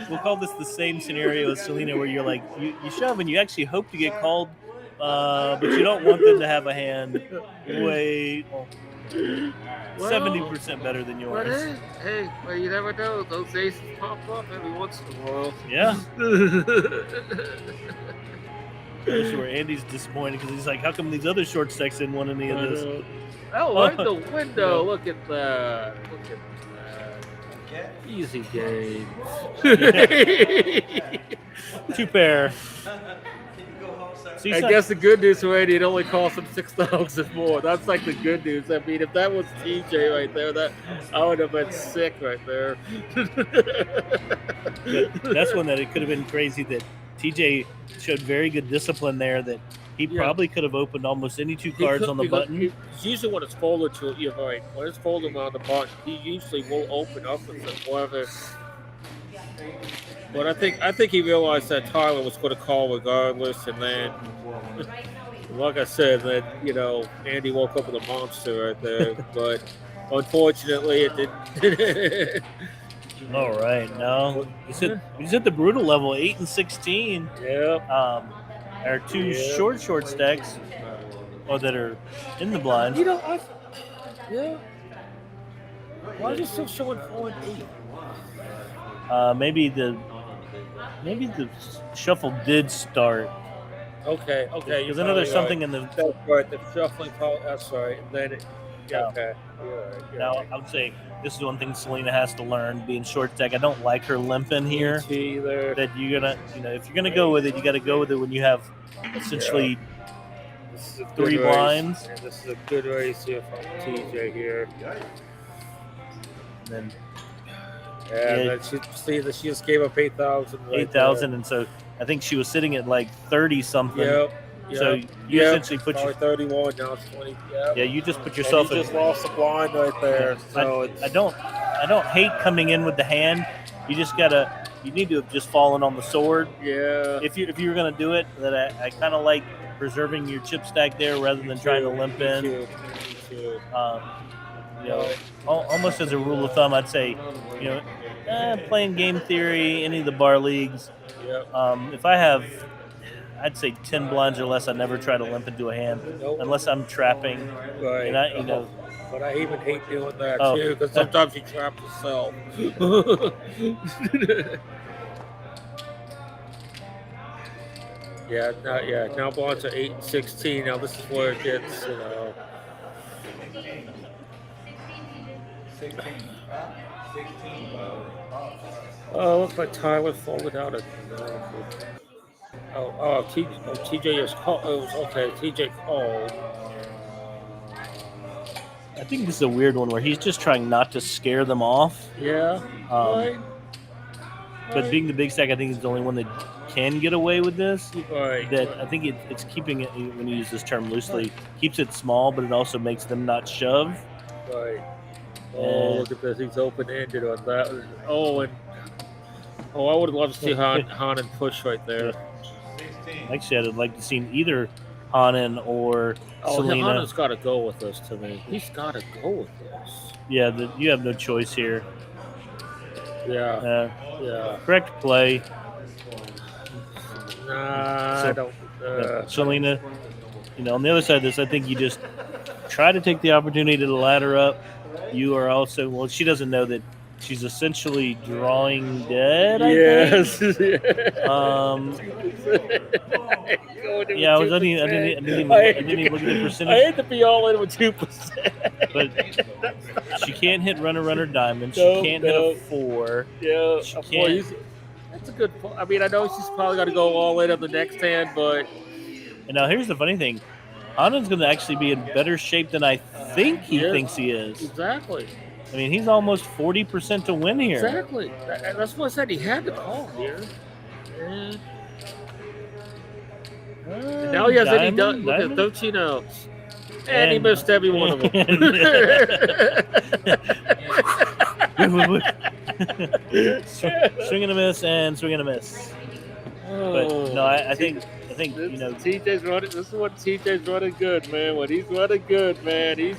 [SPEAKER 2] we'll call this the same scenario as Selena, where you're like you shove and you actually hope to get called, but you don't want them to have a hand way 70% better than yours.
[SPEAKER 1] But well, you never know. Those aces pop up every once in a while.
[SPEAKER 2] Yeah. I'm sure Andy's disappointed because he's like, how come these other short stacks didn't want any of this?
[SPEAKER 1] Oh, right the window. Look at that. Easy game.
[SPEAKER 2] 2 pair.
[SPEAKER 1] I guess the good news for Andy, it only cost him 6,000 more. That's like the good news. I mean, if that was TJ right there, I would have been sick right there.
[SPEAKER 2] That's one that it could have been crazy that TJ showed very good discipline there, that he probably could have opened almost any 2 cards on the button.
[SPEAKER 1] Usually when it's folded to you're right. When it's folded on the button, he usually will open up with it, whatever. But I think he realized that Tyler was going to call regardless, and then, like I said, that Andy woke up with a monster right there. But unfortunately, it didn't.
[SPEAKER 2] All right, no, he's at the brutal level, 8 and 16.
[SPEAKER 1] Yeah.
[SPEAKER 2] Our 2 short stacks, that are in the blind.
[SPEAKER 1] Why is it still showing 4 and 8?
[SPEAKER 2] Maybe the shuffle did start.
[SPEAKER 1] Okay.
[SPEAKER 2] Because I know there's something in the.
[SPEAKER 1] That's right. The shuffling call. That's right. And then
[SPEAKER 2] Yeah.
[SPEAKER 1] okay. You're right.
[SPEAKER 2] Now I would say this is one thing Selena has to learn. Being short stack, I don't like her limping here.
[SPEAKER 1] Either.
[SPEAKER 2] That you're gonna, if you're gonna go with it, you got to go with it when you have essentially
[SPEAKER 1] This is a good
[SPEAKER 2] 3
[SPEAKER 1] race,
[SPEAKER 2] blinds.
[SPEAKER 1] and this is a good race here from TJ here.
[SPEAKER 2] And then
[SPEAKER 1] And then she just gave up 8,000.
[SPEAKER 2] 8,000, and so I think she was sitting at like 30 something.
[SPEAKER 1] Yep.
[SPEAKER 2] So you essentially put your
[SPEAKER 1] 31 now it's 20. Yep.
[SPEAKER 2] yeah, you just put yourself
[SPEAKER 1] And you
[SPEAKER 2] in.
[SPEAKER 1] just lost the blind right there. So
[SPEAKER 2] I don't hate coming in with the hand. You need to have just fallen on the sword.
[SPEAKER 1] Yeah.
[SPEAKER 2] If you were gonna do it, that I kind of like preserving your chip stack there rather than trying to limp in.
[SPEAKER 1] Me too.
[SPEAKER 2] Almost as a rule of thumb, I'd say, playing game theory, any of the bar leagues.
[SPEAKER 1] Yep.
[SPEAKER 2] If I have, I'd say 10 blinds or less, I never try to limp into a hand unless I'm trapping.
[SPEAKER 1] Right.
[SPEAKER 2] And I.
[SPEAKER 1] But I even hate doing that
[SPEAKER 2] Oh.
[SPEAKER 1] too, because sometimes you trap yourself. Now blinds are 8 and 16. Now this is where it gets,
[SPEAKER 3] 16.
[SPEAKER 1] looks like Tyler folded out a. TJ is called. Okay, TJ called.
[SPEAKER 2] I think this is a weird one where he's just trying not to scare them off.
[SPEAKER 1] Yeah. Right.
[SPEAKER 2] But being the big stack, I think is the only one that can get away with this.
[SPEAKER 1] Right.
[SPEAKER 2] That I think it's keeping it, when you use this term loosely, keeps it small, but it also makes them not shove.
[SPEAKER 1] Right. Oh, look at this. He's open-ended on that. I would love to see Hanan push right there.
[SPEAKER 3] 16.
[SPEAKER 2] Actually, I'd like to see either Hanan or Selena.
[SPEAKER 1] Hanan's got to go with this to me. He's got to go with this.
[SPEAKER 2] Yeah, you have no choice here.
[SPEAKER 1] Yeah.
[SPEAKER 2] Correct play.
[SPEAKER 1] Nah, I don't.
[SPEAKER 2] Selena, on the other side of this, I think you just try to take the opportunity to ladder up. You are also, she doesn't know that she's essentially drawing dead.
[SPEAKER 1] Yes.
[SPEAKER 2] I didn't even look at the percentage.
[SPEAKER 1] I had to be all in with 2%.
[SPEAKER 2] But she can't hit runner diamond. She can't hit a 4.
[SPEAKER 1] Yeah,
[SPEAKER 2] she can't.
[SPEAKER 1] That's a good point. I mean, I know she's probably got to go all in on the next hand, but.
[SPEAKER 2] And now here's the funny thing. Hanan's going to actually be in better shape than I think he thinks he is.
[SPEAKER 1] Exactly.
[SPEAKER 2] I mean, he's almost 40% to win here.
[SPEAKER 1] Exactly. That's what I said. He had to call here. And now he has any done. Look at 13 outs. And he missed every one of them.
[SPEAKER 2] Swing and a miss and swing and a miss. But no, I think
[SPEAKER 1] TJ's running. This is what TJ's running good, man. When he's running good, man, he's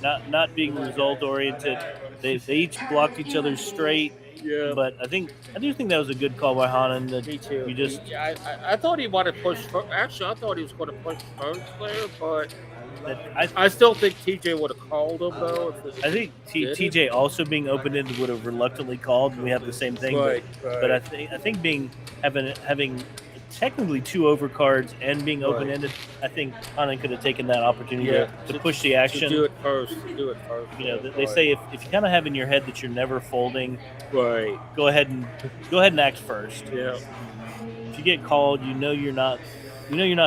[SPEAKER 2] not being result oriented. They each blocked each other straight.
[SPEAKER 1] Yeah.
[SPEAKER 2] But I do think that was a good call by Hanan.
[SPEAKER 1] Me too.
[SPEAKER 2] You just
[SPEAKER 1] I thought he wanted to push first. Actually, I thought he was going to push first there, but I still think TJ would have called him though.
[SPEAKER 2] I think TJ also being open-ended would have reluctantly called. We have the same thing,
[SPEAKER 1] right.
[SPEAKER 2] But I think having technically 2 overcards and being open-ended, I think Hanan could have taken that opportunity to push the action.
[SPEAKER 1] To do it first.
[SPEAKER 2] They say if you kind of have in your head that you're never folding,
[SPEAKER 1] right,
[SPEAKER 2] go ahead and act first.
[SPEAKER 1] Yeah.
[SPEAKER 2] If you get called, you're not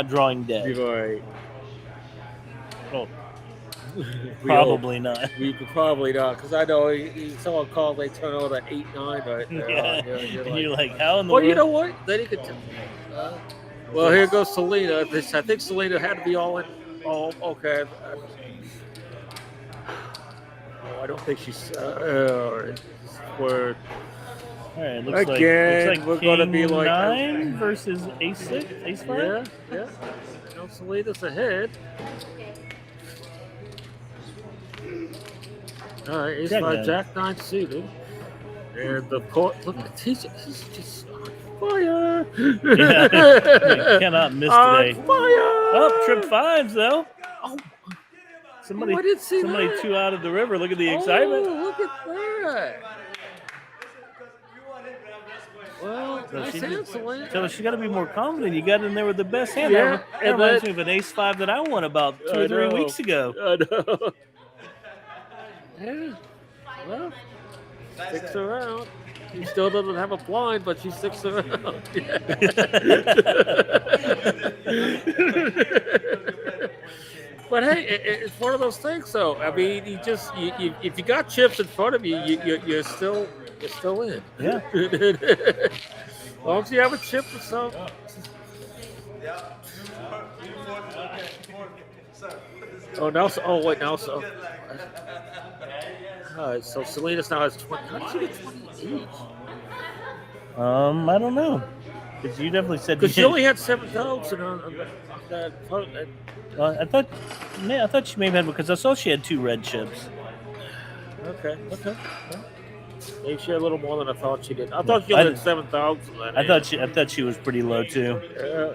[SPEAKER 2] drawing dead.
[SPEAKER 1] Right.
[SPEAKER 2] Oh. Probably not.
[SPEAKER 1] Probably not, because I know someone called. They turn on that 8-9 right there.
[SPEAKER 2] Yeah. You're like, how in the world?
[SPEAKER 1] You know what? Then he could. Well, here goes Selena. I think Selena had to be all in. Oh, okay. I don't think she's. Word.
[SPEAKER 2] All right. Looks like
[SPEAKER 1] we're going to be like
[SPEAKER 2] 9 versus ace-6, ace-5.
[SPEAKER 1] Yeah. Selena's ahead. All right, ace 5, Jack 9 suited. And the court, look at TJ, he's just on fire.
[SPEAKER 2] You cannot miss today.
[SPEAKER 1] On fire.
[SPEAKER 2] Oh, trip 5s though.
[SPEAKER 1] Oh,
[SPEAKER 2] somebody
[SPEAKER 1] I didn't see that.
[SPEAKER 2] 2 out of the river. Look at the excitement.
[SPEAKER 1] Oh, look at that. Well,
[SPEAKER 2] So
[SPEAKER 1] Nice hand, Selena.
[SPEAKER 2] so she got to be more confident. You got in there with the best hand.
[SPEAKER 1] Yeah,
[SPEAKER 2] That
[SPEAKER 1] and
[SPEAKER 2] reminds
[SPEAKER 1] then-
[SPEAKER 2] me of an ace-5 that I won about 2 or 3
[SPEAKER 1] know.
[SPEAKER 2] weeks ago.
[SPEAKER 1] I know. Yeah. Well, sticks around. She still doesn't have a blind, but she sticks around. But hey, it's one of those things. Though I mean, you if you got chips in front of you, you're still in.
[SPEAKER 2] Yeah.
[SPEAKER 1] As long as you have a chip or something. Oh, now so. Oh, wait, now so. All right, so Selena's now has 20. How did she get 28?
[SPEAKER 2] I don't know. Because you definitely said
[SPEAKER 1] Because
[SPEAKER 2] you
[SPEAKER 1] she only had 7 dogs on that.
[SPEAKER 2] I thought she may have had, because I saw she had 2 red chips.
[SPEAKER 1] Okay. Maybe she had a little more than I thought she did. I thought she only had 7 dogs.
[SPEAKER 2] I thought she was pretty low too.
[SPEAKER 1] Yeah.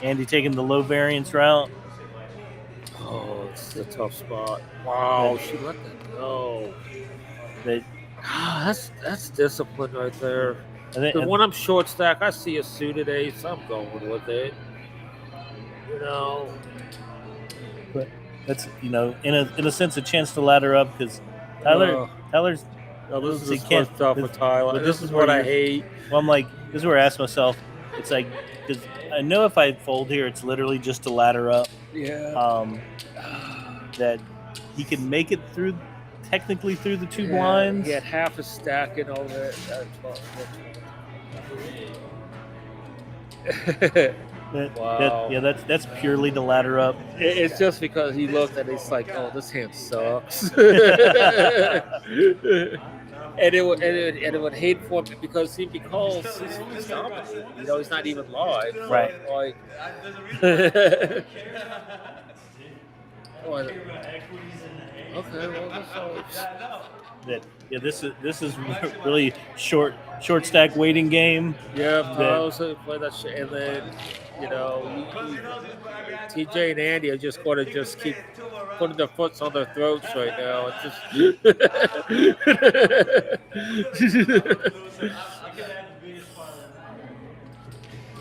[SPEAKER 2] Andy taking the low variance route.
[SPEAKER 1] Oh, it's a tough spot. Wow, she let that go. That's discipline right there. Because when I'm short stack, I see a suited ace, I'm going with it. You know.
[SPEAKER 2] But that's in a sense a chance to ladder up, because Tyler's.
[SPEAKER 1] No, this is
[SPEAKER 2] can't-
[SPEAKER 1] tough for Tyler.
[SPEAKER 2] but
[SPEAKER 1] This is what I hate.
[SPEAKER 2] Well, I'm like, this is where I ask myself. It's like, because I know if I fold here, it's literally just to ladder up.
[SPEAKER 1] Yeah.
[SPEAKER 2] That he can make it through, technically through the 2 blinds.
[SPEAKER 1] He had half a stack and all that. 12. Wow.
[SPEAKER 2] That's purely to ladder up.
[SPEAKER 1] It's just because he looked and he's like, oh, this hand sucks. And it would hate for him because he's dominant. He's not even live.
[SPEAKER 2] Right.
[SPEAKER 1] Like, okay, well,
[SPEAKER 2] This is really short stack waiting game.
[SPEAKER 1] yeah, Piles play that shit, and then TJ and Andy are just going to just keep putting their foots on their throats right now.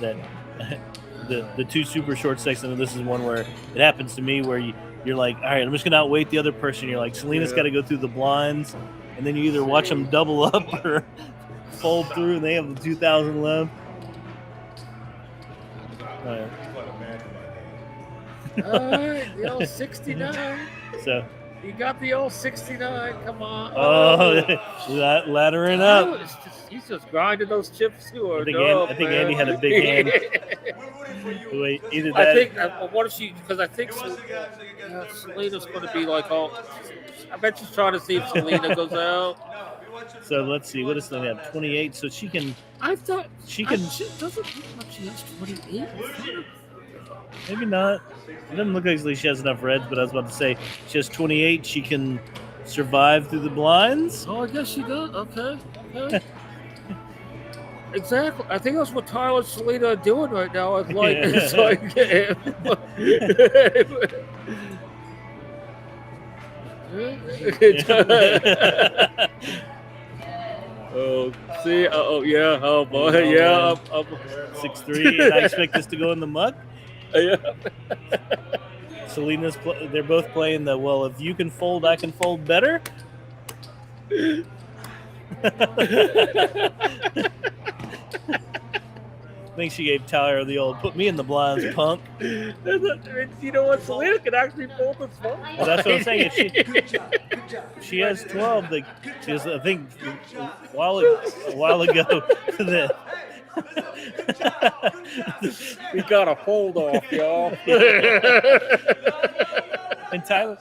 [SPEAKER 2] That the 2 super short stacks, and this is one where it happens to me where you're like, all right, I'm just gonna outweight the other person. You're like, Selena's got to go through the blinds, and then you either watch them double up or fold through, and they have the 2,000 left.
[SPEAKER 1] All right, the old 69.
[SPEAKER 2] So
[SPEAKER 1] You got the old 69. Come on.
[SPEAKER 2] Laddering up.
[SPEAKER 1] He's just grinding those chips too.
[SPEAKER 2] I think Andy had a big hand. Wait, either that.
[SPEAKER 1] I think. What if she? Because I think Selena's going to be like all. I bet she's trying to see if Selena goes out.
[SPEAKER 2] So let's see. What does Selena have? 28. So she can.
[SPEAKER 1] I thought
[SPEAKER 2] she can.
[SPEAKER 1] She doesn't look like she has 28.
[SPEAKER 2] Maybe not. It doesn't look like she has enough reds, but I was about to say she has 28. She can survive through the blinds.
[SPEAKER 1] Oh, I guess she does. Okay. Exactly. I think that's what Tyler and Selena are doing right now. It's like, oh, see, yeah, oh boy, yeah,
[SPEAKER 2] 6-3, and I expect this to go in the muck.
[SPEAKER 1] Yeah.
[SPEAKER 2] Selena's, they're both playing the, well, if you can fold, I can fold better. I think she gave Tyler the old "put me in the blinds, punk."
[SPEAKER 1] You know what? Selena can actually fold this one.
[SPEAKER 2] Well, that's what I'm saying. If she has 12. She has, I think, a while ago.
[SPEAKER 1] We got a fold off, y'all.
[SPEAKER 2] And Tyler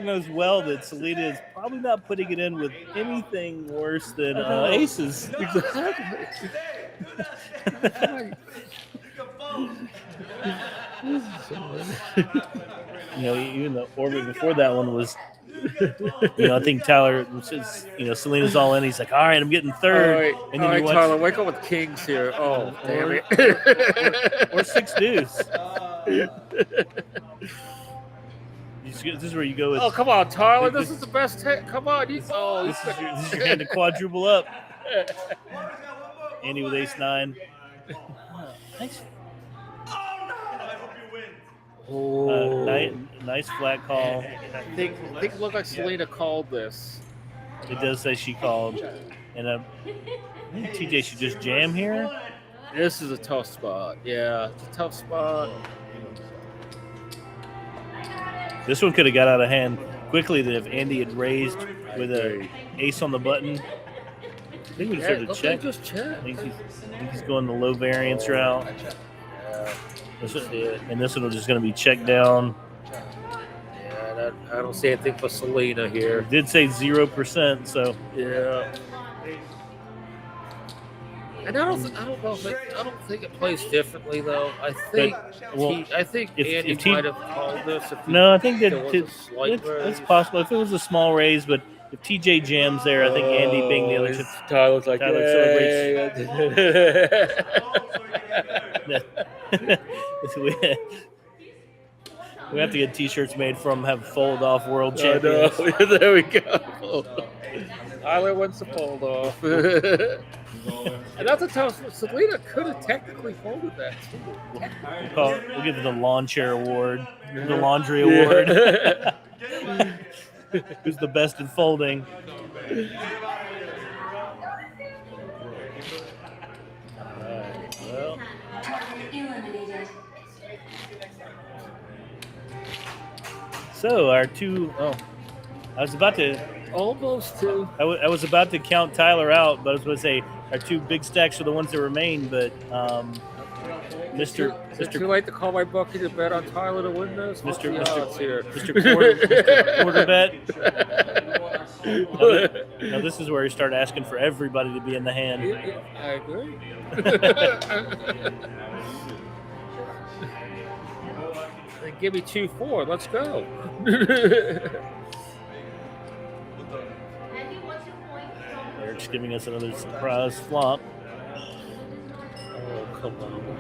[SPEAKER 2] knows well that Selena is probably not putting it in with anything worse than aces.
[SPEAKER 1] Exactly.
[SPEAKER 2] Even the orbit before that one was, I think Tyler, Selena's all in. He's like, all right, I'm getting third.
[SPEAKER 1] All
[SPEAKER 2] And then
[SPEAKER 1] right,
[SPEAKER 2] you watch,
[SPEAKER 1] Tyler, wake up with kings here. Oh, damn it.
[SPEAKER 2] or 6 deuce. This is where you go with.
[SPEAKER 1] Oh, come on, Tyler. This is the best. Come on.
[SPEAKER 2] This is your hand to quadruple up. Andy with ace 9. Nice.
[SPEAKER 1] Oh,
[SPEAKER 2] Nice flat call.
[SPEAKER 1] I think it looked like Selena called this.
[SPEAKER 2] It does say she called. And I think TJ should just jam here.
[SPEAKER 1] This is a tough spot. Yeah, it's a tough spot.
[SPEAKER 2] This one could have got out of hand quickly if Andy had raised with a ace on the button. I think we deserve to check.
[SPEAKER 1] Just check.
[SPEAKER 2] I think he's going the low variance route. And this one was just going to be checked down.
[SPEAKER 1] Yeah, I don't see anything for Selena here.
[SPEAKER 2] It did say 0%, so
[SPEAKER 1] yeah. And I don't think it plays differently though. I think Andy might have called this.
[SPEAKER 2] I think that
[SPEAKER 1] it's
[SPEAKER 2] possible. If it was a small raise, but if TJ jams there, I think Andy being the other chip.
[SPEAKER 1] Tyler's like
[SPEAKER 2] We have to get T-shirts made from have fold off world champions.
[SPEAKER 1] There we go. Tyler wants to fold off. And that's a tough. Selena could have technically folded that too.
[SPEAKER 2] We'll give it the lawn chair award, the laundry award. Who's the best at folding? Well. So our two. I was about to.
[SPEAKER 1] Almost two.
[SPEAKER 2] I was about to count Tyler out, but I was going to say our two big stacks are the ones that remain. But Mr.
[SPEAKER 1] Too late to call my bookie to bet on Tyler to win this.
[SPEAKER 2] Mr. Quarter bet. Now this is where you start asking for everybody to be in the hand.
[SPEAKER 1] I agree. Then give me 2-4. Let's go.
[SPEAKER 2] Eric's giving us another surprise flop.
[SPEAKER 1] Oh, come on.
[SPEAKER 2] We'll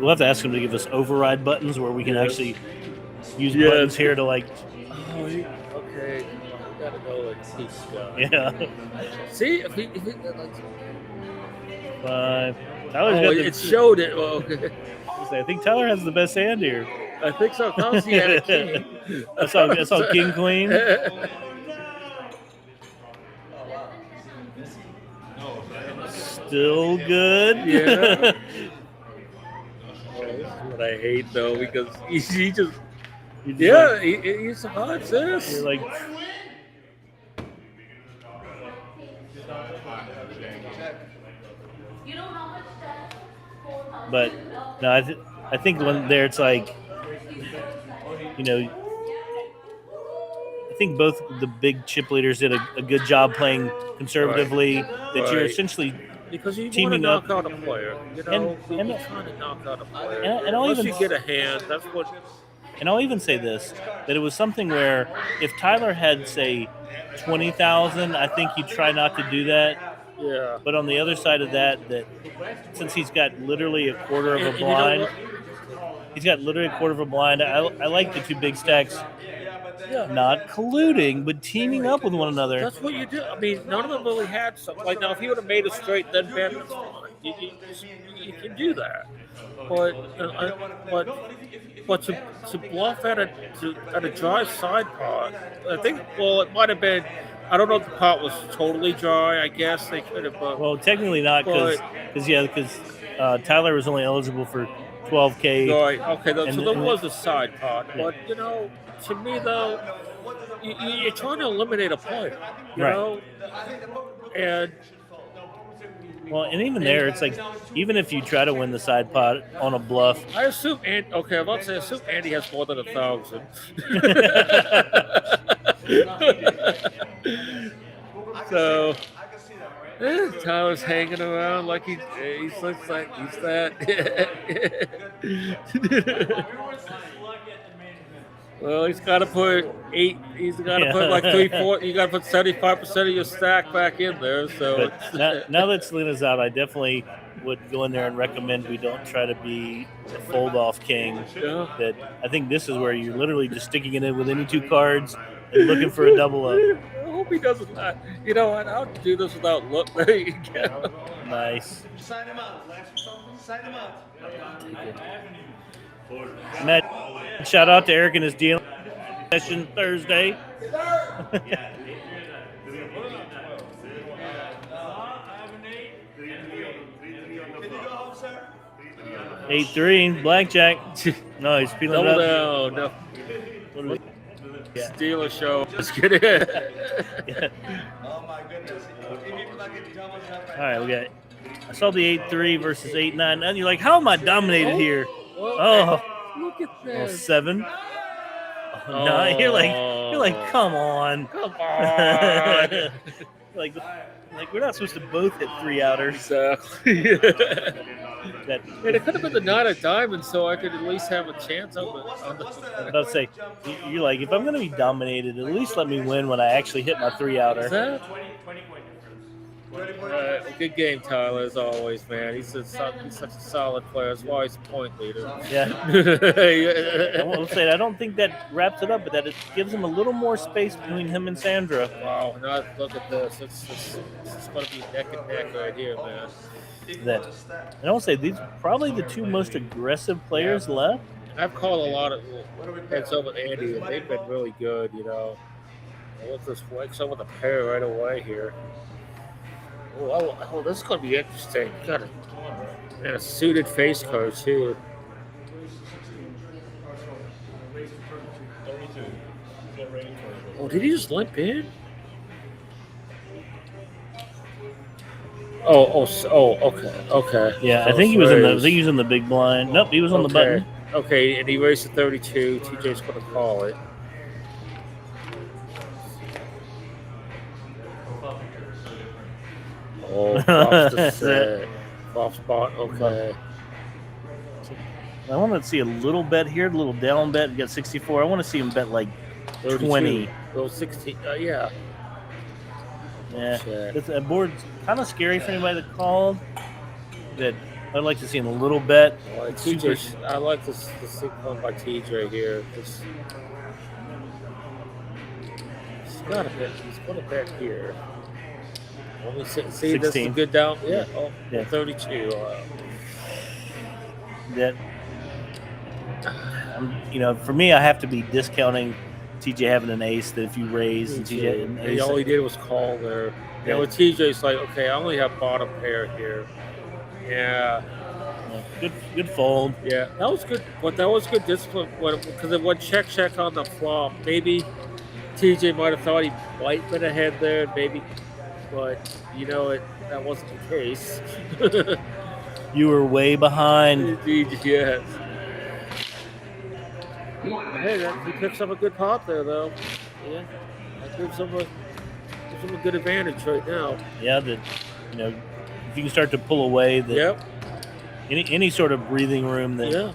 [SPEAKER 2] have to ask him to give us override buttons where we can actually use buttons here to like.
[SPEAKER 1] Oh, okay. We gotta go like he's got.
[SPEAKER 2] Yeah.
[SPEAKER 1] See if he like.
[SPEAKER 2] 5.
[SPEAKER 1] It showed it. Well, okay.
[SPEAKER 2] I think Tyler has the best hand here.
[SPEAKER 1] I think so. He had a king.
[SPEAKER 2] I saw king queen. Still good.
[SPEAKER 1] Yeah. This is what I hate though, because he survives this.
[SPEAKER 2] You're like. But no, I think when there it's like, I think both the big chip leaders did a good job playing conservatively. Right. That you're essentially
[SPEAKER 1] because you
[SPEAKER 2] teaming
[SPEAKER 1] want to
[SPEAKER 2] up
[SPEAKER 1] knock out a player. You're trying to knock out a player.
[SPEAKER 2] And
[SPEAKER 1] unless you get a hand, that's what.
[SPEAKER 2] And I'll even say this: that it was something where if Tyler had say 20,000, I think he'd try not to do that.
[SPEAKER 1] Yeah.
[SPEAKER 2] But on the other side of that since he's got literally a quarter of a blind, I like the two big stacks not colluding, but teaming up with one another.
[SPEAKER 1] That's what you do. I mean, none of them really had something. Like, now, if he would have made a straight, then bet, that's fine. You can do that. But to bluff at a dry side pot, I think, it might have been. I don't know if the pot was totally dry. I guess they could have.
[SPEAKER 2] Well, technically not, because Tyler was only eligible for $12K.
[SPEAKER 1] Right. Okay. So there was a side pot, but to me though, you're trying to eliminate a player. You know, and.
[SPEAKER 2] Well, and even there, it's like, even if you try to win the side pot on a bluff.
[SPEAKER 1] I assume Andy. Okay, I'm about to say, I assume Andy has more than 1,000. So, Tyler's hanging around like he looks like he's that. Well, he's got to put 8. He's got to put like 3-4. You got to put 75% of your stack back in there. So
[SPEAKER 2] now that Selena's out, I definitely would go in there and recommend we don't try to be a fold-off king.
[SPEAKER 1] Yeah.
[SPEAKER 2] That I think this is where you're literally just sticking it in with any two cards and looking for a double up.
[SPEAKER 1] I hope he doesn't. You know what? I'll do this without look. There you go.
[SPEAKER 2] Nice.
[SPEAKER 4] Sign him out. Sign him out.
[SPEAKER 2] Matt, shout out to Eric and his deal session Thursday.
[SPEAKER 4] Yeah.
[SPEAKER 2] 8-3, blackjack. No, he's feeling it up.
[SPEAKER 1] No.
[SPEAKER 2] What do we- Yeah.
[SPEAKER 1] Steeler show. Just kidding.
[SPEAKER 2] Yeah.
[SPEAKER 4] Oh my goodness.
[SPEAKER 2] All right, we got. I saw the 8-3 versus 8-9, and you're like, how am I dominated here? Oh,
[SPEAKER 1] Look at
[SPEAKER 2] well,
[SPEAKER 1] this.
[SPEAKER 2] 7. Oh, 9. You're like, come on.
[SPEAKER 1] Come on.
[SPEAKER 2] like we're not supposed to both hit 3 outers.
[SPEAKER 1] Exactly.
[SPEAKER 2] That
[SPEAKER 1] And it could have been the 9 of diamonds, so I could at least have a chance on
[SPEAKER 2] I'm
[SPEAKER 1] the.
[SPEAKER 2] about to say, you're like, if I'm going to be dominated, at least let me win when I actually hit my 3 outer.
[SPEAKER 1] Is that? Good game, Tyler, as always, man. He's such a solid player. That's why he's a point leader.
[SPEAKER 2] Yeah. I
[SPEAKER 1] Yeah.
[SPEAKER 2] will say, I don't think that wraps it up, but that it gives him a little more space between him and Sandra.
[SPEAKER 1] Wow, now look at this. It's going to be neck and neck right here, man.
[SPEAKER 2] That, and I will say, these are probably the 2 most aggressive players left.
[SPEAKER 1] I've called a lot of heads up with Andy, and they've been really good, you know. Look this wakes up with a pair right away here. Oh, this is going to be interesting. Got a suited face card, too. Oh, did he just limp in? Okay.
[SPEAKER 2] Yeah, I think he was in the. I think he was in the big blind. Nope, he was on the button.
[SPEAKER 1] Okay, and he raised to 32. TJ's going to call it. Oh, flops the set. Flop spot. Okay.
[SPEAKER 2] I want to see a little bet here, a little down bet. We got 64. I want to see him bet like
[SPEAKER 1] 32.
[SPEAKER 2] 20.
[SPEAKER 1] Little 16. Yeah.
[SPEAKER 2] Yeah,
[SPEAKER 1] Check.
[SPEAKER 2] that board's kind of scary for anybody that called. That I'd like to see him a little bet.
[SPEAKER 1] I like this sequence by TJ here. He's got a bet. He's got a bet here. Let me see. This is
[SPEAKER 2] 16.
[SPEAKER 1] good down. Yeah. Oh,
[SPEAKER 2] Yeah.
[SPEAKER 1] 32.
[SPEAKER 2] That for me, I have to be discounting TJ having an ace. That if you raise and TJ had an ace,
[SPEAKER 1] All he did was call there.
[SPEAKER 2] Yeah.
[SPEAKER 1] Yeah, with TJ's like, okay, I only have bottom pair here. Yeah.
[SPEAKER 2] good fold.
[SPEAKER 1] Yeah, that was good. But that was good discipline because it went check on the flop. Maybe TJ might have thought he might been ahead there, maybe, but that wasn't the case.
[SPEAKER 2] You were way behind.
[SPEAKER 1] Indeed, yes. Hey, he picks up a good pot there, though. Yeah, that gives him a good advantage right now.
[SPEAKER 2] Yeah, that if you can start to pull away, that
[SPEAKER 1] Yep.
[SPEAKER 2] any sort of breathing room that
[SPEAKER 1] Yeah.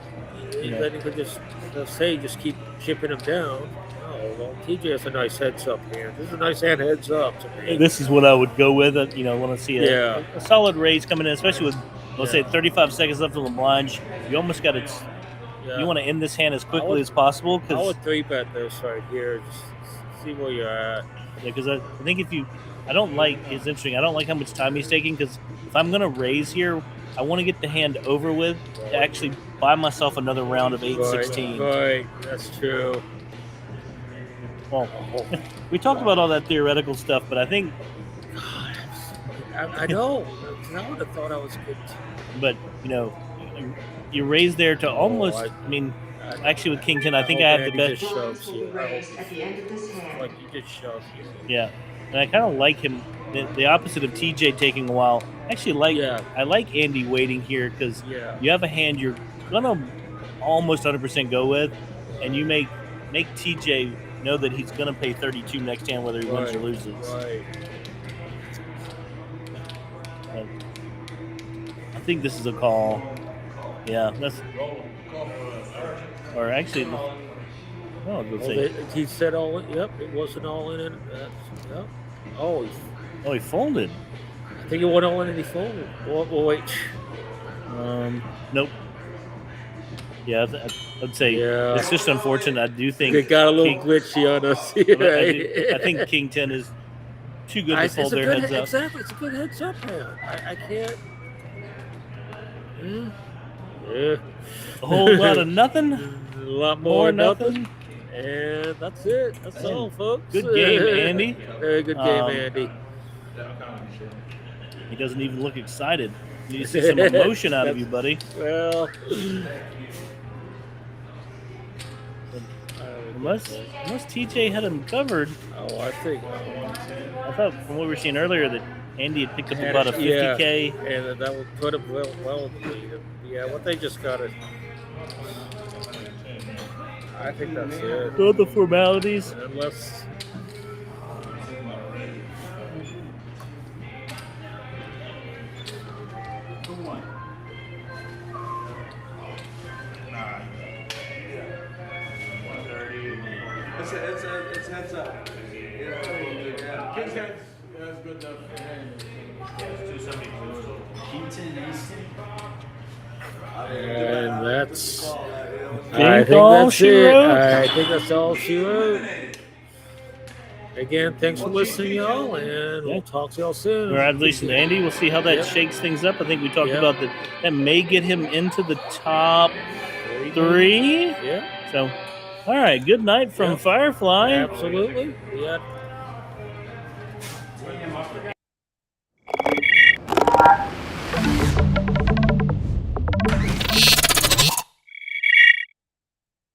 [SPEAKER 1] Then you could just keep chipping him down. Oh, well, TJ has a nice heads up hand. This is a nice hand heads up to me.
[SPEAKER 2] this is what I would go with. Want to see
[SPEAKER 1] Yeah.
[SPEAKER 2] a solid raise coming in, especially with let's say 35 seconds left on the blind. You almost got to.
[SPEAKER 1] Yeah.
[SPEAKER 2] You want to end this hand as quickly as possible
[SPEAKER 1] I
[SPEAKER 2] because
[SPEAKER 1] would 3-bet this right here. Just see where you're at.
[SPEAKER 2] I think I don't like it's interesting. I don't like how much time he's taking because if I'm gonna raise here, I want to get the hand over with to actually buy myself another round of 8-16.
[SPEAKER 1] Right, that's true.
[SPEAKER 2] Well, we talked about all that theoretical stuff, but I think,
[SPEAKER 1] God, I know. I would have thought I was good.
[SPEAKER 2] but you raise there to almost. Actually, with King 10, I think I have the bet.
[SPEAKER 1] Just shoves you.
[SPEAKER 5] At the end of this hand.
[SPEAKER 1] Like you just shove you.
[SPEAKER 2] Yeah, and I kind of like him. The opposite of TJ taking a while. Actually, I like Andy waiting here because
[SPEAKER 1] Yeah.
[SPEAKER 2] you have a hand you're gonna almost 100% go with, and you make TJ know that he's gonna pay 32 next hand whether he wins or loses.
[SPEAKER 1] Right.
[SPEAKER 2] I think this is a call. Yeah, that's. Or actually, let's say.
[SPEAKER 1] He said all in. Yep, it wasn't all in. Yep. Oh,
[SPEAKER 2] He folded.
[SPEAKER 1] I think it went all in and he folded. Well, wait.
[SPEAKER 2] Nope. Yeah, I'd say
[SPEAKER 1] Yeah.
[SPEAKER 2] it's just unfortunate. I do think
[SPEAKER 1] It got a little
[SPEAKER 2] King,
[SPEAKER 1] glitchy on us.
[SPEAKER 2] I think King 10 is too good to
[SPEAKER 1] It's
[SPEAKER 2] fold
[SPEAKER 1] a
[SPEAKER 2] their
[SPEAKER 1] good,
[SPEAKER 2] heads up.
[SPEAKER 1] exactly. It's a good heads up hand. I can't. Yeah.
[SPEAKER 2] A whole lot of nothing.
[SPEAKER 1] A lot
[SPEAKER 2] More
[SPEAKER 1] more nothing. And that's it. That's all, folks.
[SPEAKER 2] Good game, Andy.
[SPEAKER 1] Very good game,
[SPEAKER 2] Um,
[SPEAKER 1] Andy.
[SPEAKER 2] He doesn't even look excited. You need to see some emotion out of you, buddy.
[SPEAKER 1] Well,
[SPEAKER 2] Unless TJ had him covered.
[SPEAKER 1] oh, I think.
[SPEAKER 2] I thought from what we were seeing earlier that Andy had picked up about a 50K.
[SPEAKER 1] And that would put him well in the lead. Yeah, what they just got it. I think that's it.
[SPEAKER 2] All the formalities.
[SPEAKER 1] Unless.
[SPEAKER 4] It's heads up. Yeah.
[SPEAKER 3] King's head is good enough for him.
[SPEAKER 1] And that's.
[SPEAKER 2] Think all she wrote?
[SPEAKER 1] I think that's all she wrote. Again, thanks for listening, y'all, and we'll talk to y'all soon.
[SPEAKER 2] Congratulations, Andy. We'll see how that
[SPEAKER 1] Yep.
[SPEAKER 2] shakes things up. I think we talked
[SPEAKER 1] Yep.
[SPEAKER 2] about that may get him into the top 3.
[SPEAKER 1] Yeah,
[SPEAKER 2] So, all right. Good night from
[SPEAKER 1] Yep.
[SPEAKER 2] Firefly.
[SPEAKER 1] absolutely. Yeah.